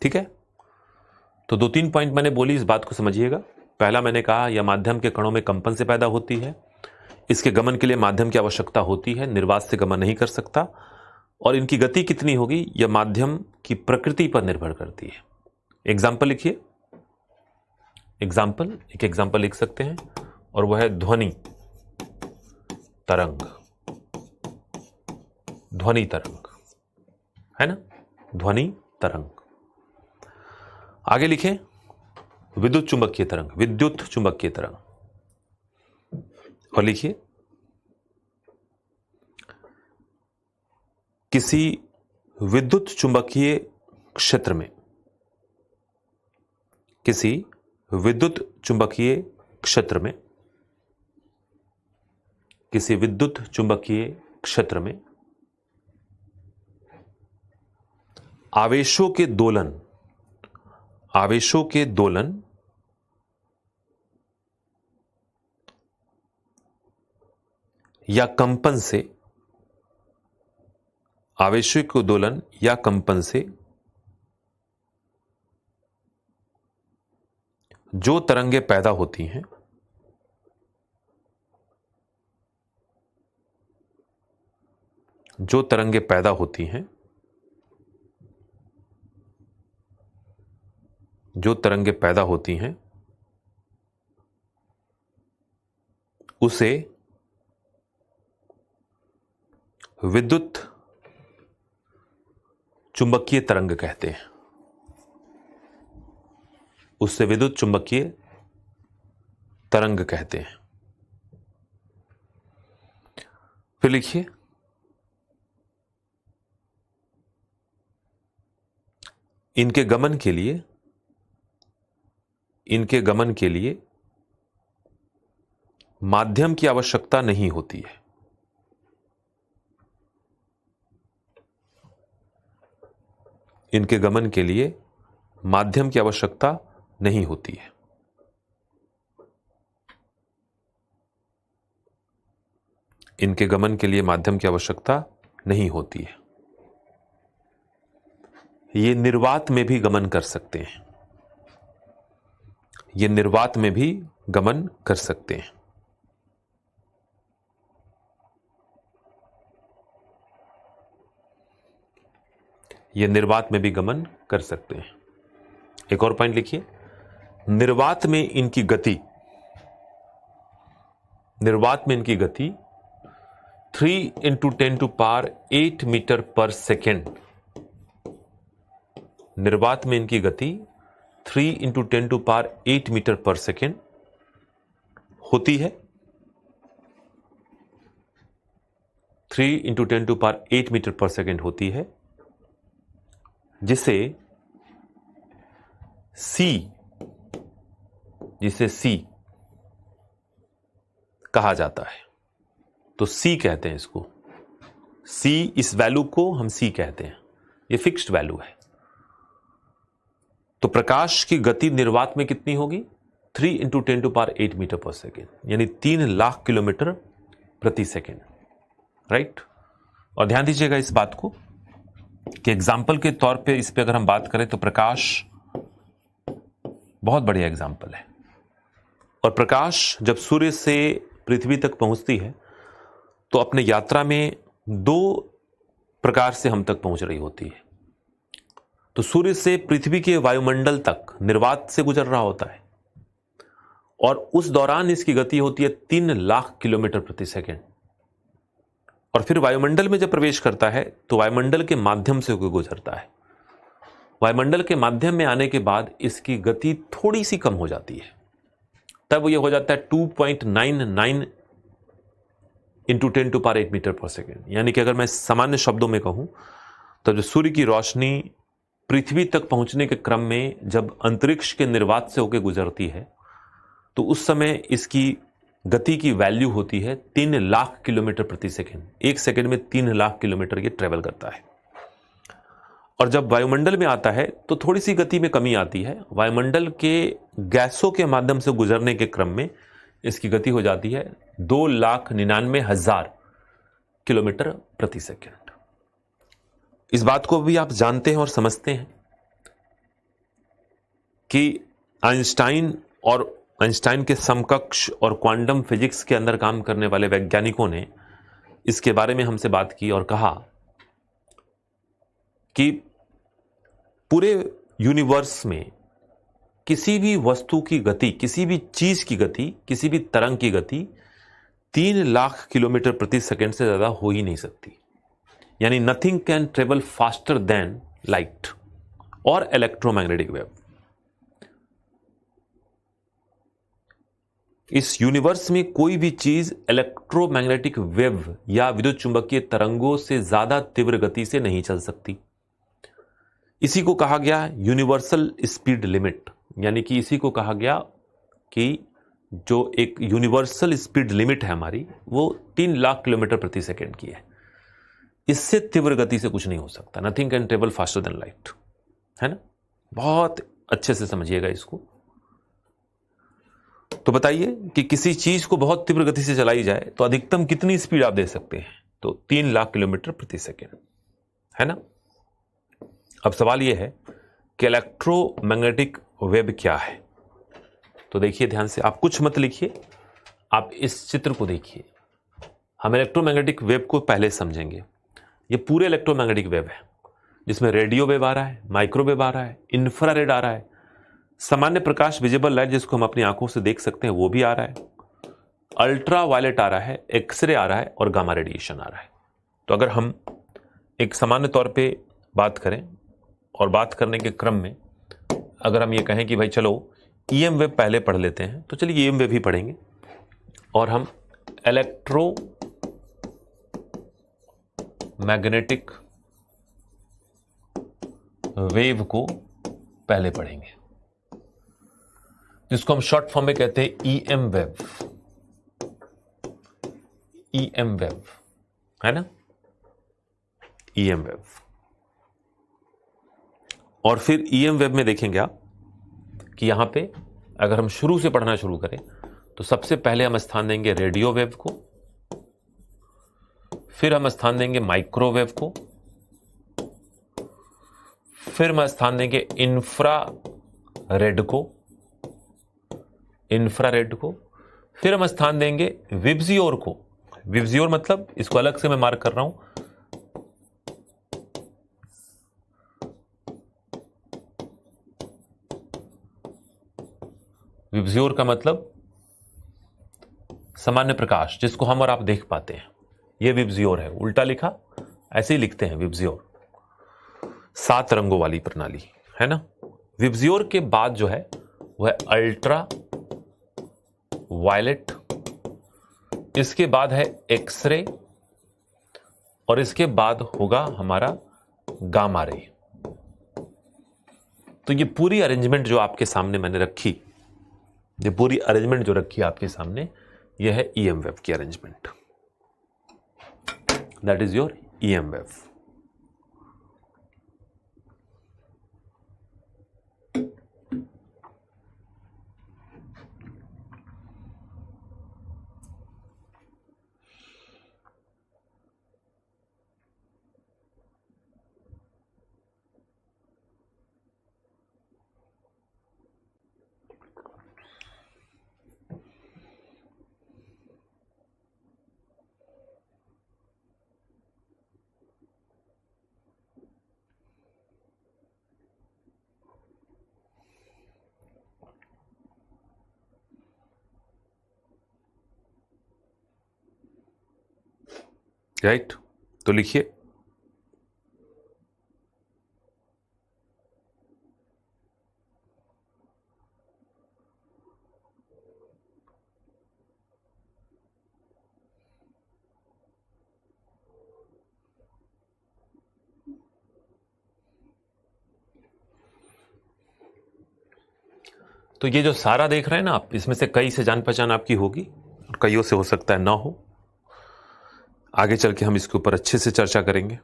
ठीक है, तो 2-3 पॉइंट मैंने बोली, इस बात को समझिएगा। पहला मैंने कहा यह माध्यम के कणों में कंपन से पैदा होती है, इसके गमन के लिए माध्यम की आवश्यकता होती है, निर्वात से गमन नहीं कर सकता, और इनकी गति कितनी होगी यह माध्यम की प्रकृति पर निर्भर करती है। एग्जाम्पल लिखिए, एक एग्जाम्पल लिख सकते हैं, और वह है ध्वनि तरंग। ध्वनि तरंग है ना, ध्वनि तरंग। आगे लिखें विद्युत चुंबकीय तरंग, विद्युत चुंबकीय तरंग, और लिखिए किसी विद्युत चुंबकीय क्षेत्र में, किसी विद्युत चुंबकीय क्षेत्र में, किसी विद्युत चुंबकीय क्षेत्र में आवेशों के दोलन, आवेशों के दोलन या कंपन से, आवेशों के दोलन या कंपन से जो तरंगे पैदा होती हैं, जो तरंगे पैदा होती हैं, जो तरंगे पैदा होती हैं उसे विद्युत चुंबकीय तरंग कहते हैं, उससे विद्युत चुंबकीय तरंग कहते हैं। फिर लिखिए, इनके गमन के लिए, इनके गमन के लिए माध्यम की आवश्यकता नहीं होती है। इनके गमन के लिए माध्यम की आवश्यकता नहीं होती है। इनके गमन के लिए माध्यम की आवश्यकता नहीं होती है। ये निर्वात में भी गमन कर सकते हैं, ये निर्वात में भी गमन कर सकते हैं। ये निर्वात में भी गमन कर सकते हैं। एक और पॉइंट लिखिए, निर्वात में इनकी गति, निर्वात में इनकी गति 3 × 10⁸ मीटर पर सेकेंड, निर्वात में इनकी गति 3 × 10⁸ मीटर पर सेकेंड होती है। 3 × 10⁸ मीटर पर सेकेंड होती है, जिसे C कहा जाता है। तो C कहते हैं इसको, C, इस वैल्यू को हम C कहते हैं, ये फिक्स्ड वैल्यू है। तो प्रकाश की गति निर्वात में कितनी होगी? 3 × 10⁸ मीटर पर सेकेंड, यानी 3 लाख किलोमीटर प्रति सेकेंड, राइट। और ध्यान दीजिएगा इस बात को कि एग्जाम्पल के तौर पे इस पे अगर हम बात करें तो प्रकाश बहुत बढ़िया एग्जाम्पल है। और प्रकाश जब सूर्य से पृथ्वी तक पहुंचती है तो अपने यात्रा में 2 प्रकार से हम तक पहुंच रही होती है। तो सूर्य से पृथ्वी के वायुमंडल तक निर्वात से गुजर रहा होता है, और उस दौरान इसकी गति होती है 3 लाख किलोमीटर प्रति सेकेंड। और फिर वायुमंडल में जब प्रवेश करता है तो वायुमंडल के माध्यम से होकर गुजरता है। वायुमंडल के माध्यम में आने के बाद इसकी गति थोड़ी सी कम हो जाती है, तब यह हो जाता है 2.99 × 10⁸ मीटर पर सेकेंड। यानी कि अगर मैं सामान्य शब्दों में कहूं तो जो सूर्य की रोशनी पृथ्वी तक पहुंचने के क्रम में जब अंतरिक्ष के निर्वात से होकर गुजरती है तो उस समय इसकी गति की वैल्यू होती है 3 लाख किलोमीटर प्रति सेकेंड। एक सेकेंड में 3 लाख किलोमीटर ये ट्रेवल करता है। और जब वायुमंडल में आता है तो थोड़ी सी गति में कमी आती है। वायुमंडल के गैसों के माध्यम से गुजरने के क्रम में इसकी गति हो जाती है 2,99,000 किलोमीटर प्रति सेकेंड। इस बात को भी आप जानते हैं और समझते हैं कि आइंस्टाइन के समकक्ष और क्वांटम फिजिक्स के अंदर काम करने वाले वैज्ञानिकों ने इसके बारे में हमसे बात की और कहा कि पूरे यूनिवर्स में किसी भी वस्तु की गति, किसी भी चीज की गति, किसी भी तरंग की गति 3 लाख किलोमीटर प्रति सेकेंड से ज्यादा हो ही नहीं सकती। यानी nothing can travel faster than light और इलेक्ट्रोमैग्नेटिक वेव। इस यूनिवर्स में कोई भी चीज इलेक्ट्रोमैग्नेटिक वेव या विद्युत चुंबकीय तरंगों से ज्यादा तीव्र गति से नहीं चल सकती। इसी को कहा गया यूनिवर्सल स्पीड लिमिट, यानी कि इसी को कहा गया कि जो एक यूनिवर्सल स्पीड लिमिट है हमारी, वो 3 लाख किलोमीटर प्रति सेकेंड की है। इससे तीव्र गति से कुछ नहीं हो सकता। Nothing can travel faster than light, है ना। बहुत अच्छे से समझिएगा इसको। तो बताइए कि किसी चीज को बहुत तीव्र गति से चलाई जाए तो अधिकतम कितनी स्पीड आप दे सकते हैं? तो 3 लाख किलोमीटर प्रति सेकेंड, है ना। अब सवाल यह है कि इलेक्ट्रोमैग्नेटिक वेव क्या है। तो देखिए ध्यान से, आप कुछ मत लिखिए, आप इस चित्र को देखिए। हम इलेक्ट्रोमैग्नेटिक वेव को पहले समझेंगे। ये पूरे इलेक्ट्रोमैग्नेटिक वेव है जिसमें रेडियो वेव आ रहा है, माइक्रोवेव आ रहा है, इंफ्रारेड आ रहा है, सामान्य प्रकाश विजिबल लाइट जिसको हम अपनी आंखों से देख सकते हैं वो भी आ रहा है, अल्ट्रा वायलेट आ रहा है, एक्सरे आ रहा है और गामा रेडिएशन आ रहा है। तो अगर हम एक सामान्य तौर पे बात करें और बात करने के क्रम में अगर हम ये कहें कि भाई चलो ईएम वेव पहले पढ़ लेते हैं, तो चलिए ईएम वेव ही पढ़ेंगे और हम इलेक्ट्रो मैग्नेटिक वेव को पहले पढ़ेंगे, जिसको हम शॉर्ट फॉर्म में कहते हैं ईएम वेव। ईएम वेव, है ना, ईएम वेव। और फिर ईएम वेव में देखेंगे आप कि यहां पे अगर हम शुरू से पढ़ना शुरू करें तो सबसे पहले हम स्थान देंगे रेडियो वेव को, फिर हम स्थान देंगे माइक्रोवेव को, फिर हम स्थान देंगे इंफ्रारेड को, फिर हम स्थान देंगे विब्जियोर को। विब्जियोर मतलब, इसको अलग से मैं मार्क कर रहा हूं, विब्जियोर का मतलब सामान्य प्रकाश जिसको हम और आप देख पाते हैं, यह विब्जियोर है। उल्टा लिखा, ऐसे ही लिखते हैं विब्जियोर, 7 रंगों वाली प्रणाली, है ना। विब्जियोर के बाद जो है वह अल्ट्रा वायलेट, इसके बाद है एक्सरे और इसके बाद होगा हमारा गामा रे। तो ये पूरी अरेंजमेंट जो आपके सामने मैंने रखी, ये पूरी अरेंजमेंट जो रखी आपके सामने, यह है ईएम वेव की arrangement. That is your EM wave. Right, तो लिखिए तो ये जो सारा देख रहे हैं ना आप, इसमें से कई से जान पहचान आपकी होगी और कईयों से हो सकता है ना हो। आगे चल के हम इसके ऊपर अच्छे से चर्चा करेंगे।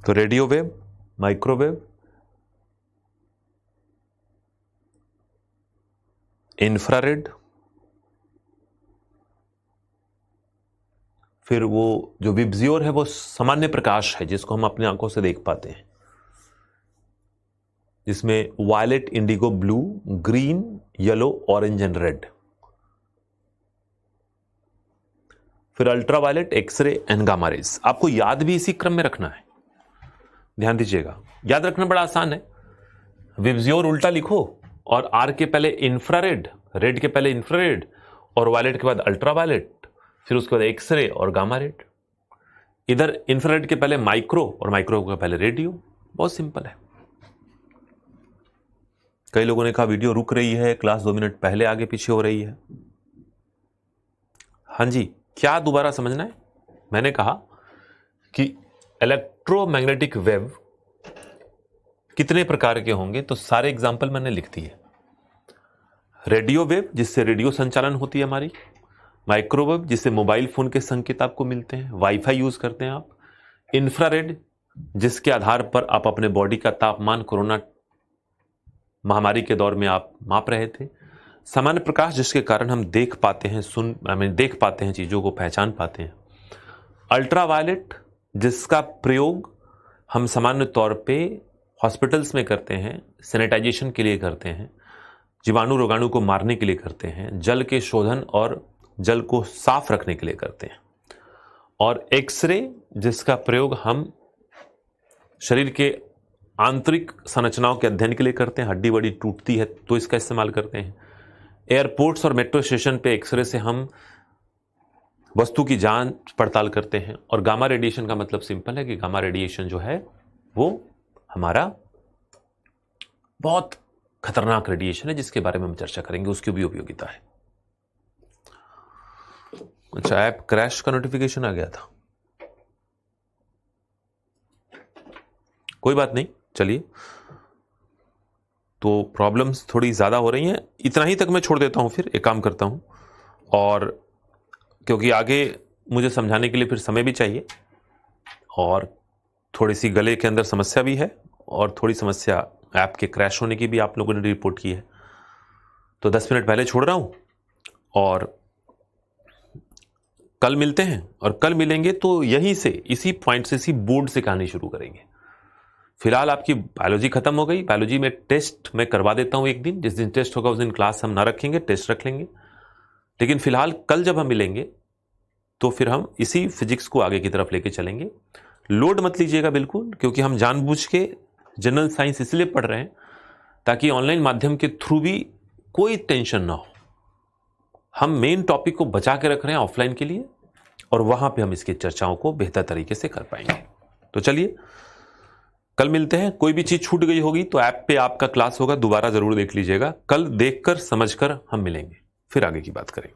तो रेडियो वेव, माइक्रोवेव, इंफ्रारेड, फिर वो जो विब्जियोर है वो सामान्य प्रकाश है जिसको हम अपनी आंखों से देख पाते हैं, जिसमें violet, indigo, blue, green, yellow, orange and red. फिर ultraviolet, x-ray and gamma rays. आपको याद भी इसी क्रम में रखना है, ध्यान दीजिएगा। याद रखना बड़ा आसान है। विब्जियोर उल्टा लिखो और आर के पहले इंफ्रारेड, रेड के पहले इंफ्रारेड और वायलेट के बाद अल्ट्रावायलेट, फिर उसके बाद एक्सरे और गामा रेड। इधर इंफ्रारेड के पहले माइक्रो और माइक्रो के पहले रेडियो। बहुत सिंपल है, कई लोगों ने कहा वीडियो रुक रही है, क्लास 2 मिनट पहले आगे पीछे हो रही है। हाँ जी, क्या दोबारा समझना है? मैंने कहा कि इलेक्ट्रोमैग्नेटिक वेव कितने प्रकार के होंगे, तो सारे एग्जाम्पल मैंने लिख दिए। रेडियो वेव, जिससे रेडियो संचालन होती है हमारी। माइक्रोवेव, जिससे मोबाइल फोन के संकेत आपको मिलते हैं, वाईफाई यूज करते हैं आप। इंफ्रारेड, जिसके आधार पर आप अपने बॉडी का तापमान कोरोना महामारी के दौर में आप माप रहे थे। सामान्य प्रकाश, जिसके कारण हम देख पाते हैं, देख पाते हैं, चीजों को पहचान पाते हैं। अल्ट्रावायलेट, जिसका प्रयोग हम सामान्य तौर पे हॉस्पिटल्स में करते हैं, सैनिटाइजेशन के लिए करते हैं, जीवाणु रोगाणु को मारने के लिए करते हैं, जल के शोधन और जल को साफ रखने के लिए करते हैं। और एक्सरे, जिसका प्रयोग हम शरीर के आंतरिक संरचनाओं के अध्ययन के लिए करते हैं, हड्डी बड़ी टूटती है तो इसका इस्तेमाल करते हैं। एयरपोर्ट्स और मेट्रो स्टेशन पे एक्सरे से हम वस्तु की जांच पड़ताल करते हैं। और गामा रेडिएशन का मतलब सिंपल है कि गामा रेडिएशन जो है वो हमारा बहुत खतरनाक रेडिएशन है, जिसके बारे में हम चर्चा करेंगे, उसकी भी उपयोगिता है। अच्छा, ऐप क्रैश का नोटिफिकेशन आ गया था, कोई बात नहीं, चलिए। तो प्रॉब्लम्स थोड़ी ज़्यादा हो रही हैं, इतना ही तक मैं छोड़ देता हूं, फिर एक काम करता हूं, और क्योंकि आगे मुझे समझाने के लिए फिर समय भी चाहिए, और थोड़ी सी गले के अंदर समस्या भी है, और थोड़ी समस्या ऐप के क्रैश होने की भी आप लोगों ने रिपोर्ट की है। तो 10 मिनट पहले छोड़ रहा हूं, और कल मिलते हैं, और कल मिलेंगे तो यहीं से, इसी पॉइंट से, इसी बोर्ड से कहानी शुरू करेंगे। फिलहाल आपकी बायोलॉजी खत्म हो गई। बायोलॉजी में टेस्ट मैं करवा देता हूं एक दिन, जिस दिन टेस्ट होगा उस दिन क्लास हम ना रखेंगे, टेस्ट रख लेंगे। लेकिन फिलहाल कल जब हम मिलेंगे तो फिर हम इसी फिजिक्स को आगे की तरफ लेके चलेंगे। लोड मत लीजिएगा बिल्कुल, क्योंकि हम जानबूझ के जनरल साइंस इसलिए पढ़ रहे हैं ताकि ऑनलाइन माध्यम के थ्रू भी कोई टेंशन ना हो। हम मेन टॉपिक को बचा के रख रहे हैं ऑफलाइन के लिए, और वहां पे हम इसकी चर्चाओं को बेहतर तरीके से कर पाएंगे। तो चलिए, कल मिलते हैं। कोई भी चीज छूट गई होगी तो ऐप पे आपका क्लास होगा, दोबारा जरूर देख लीजिएगा। कल देखकर समझकर हम मिलेंगे, फिर आगे की बात करेंगे।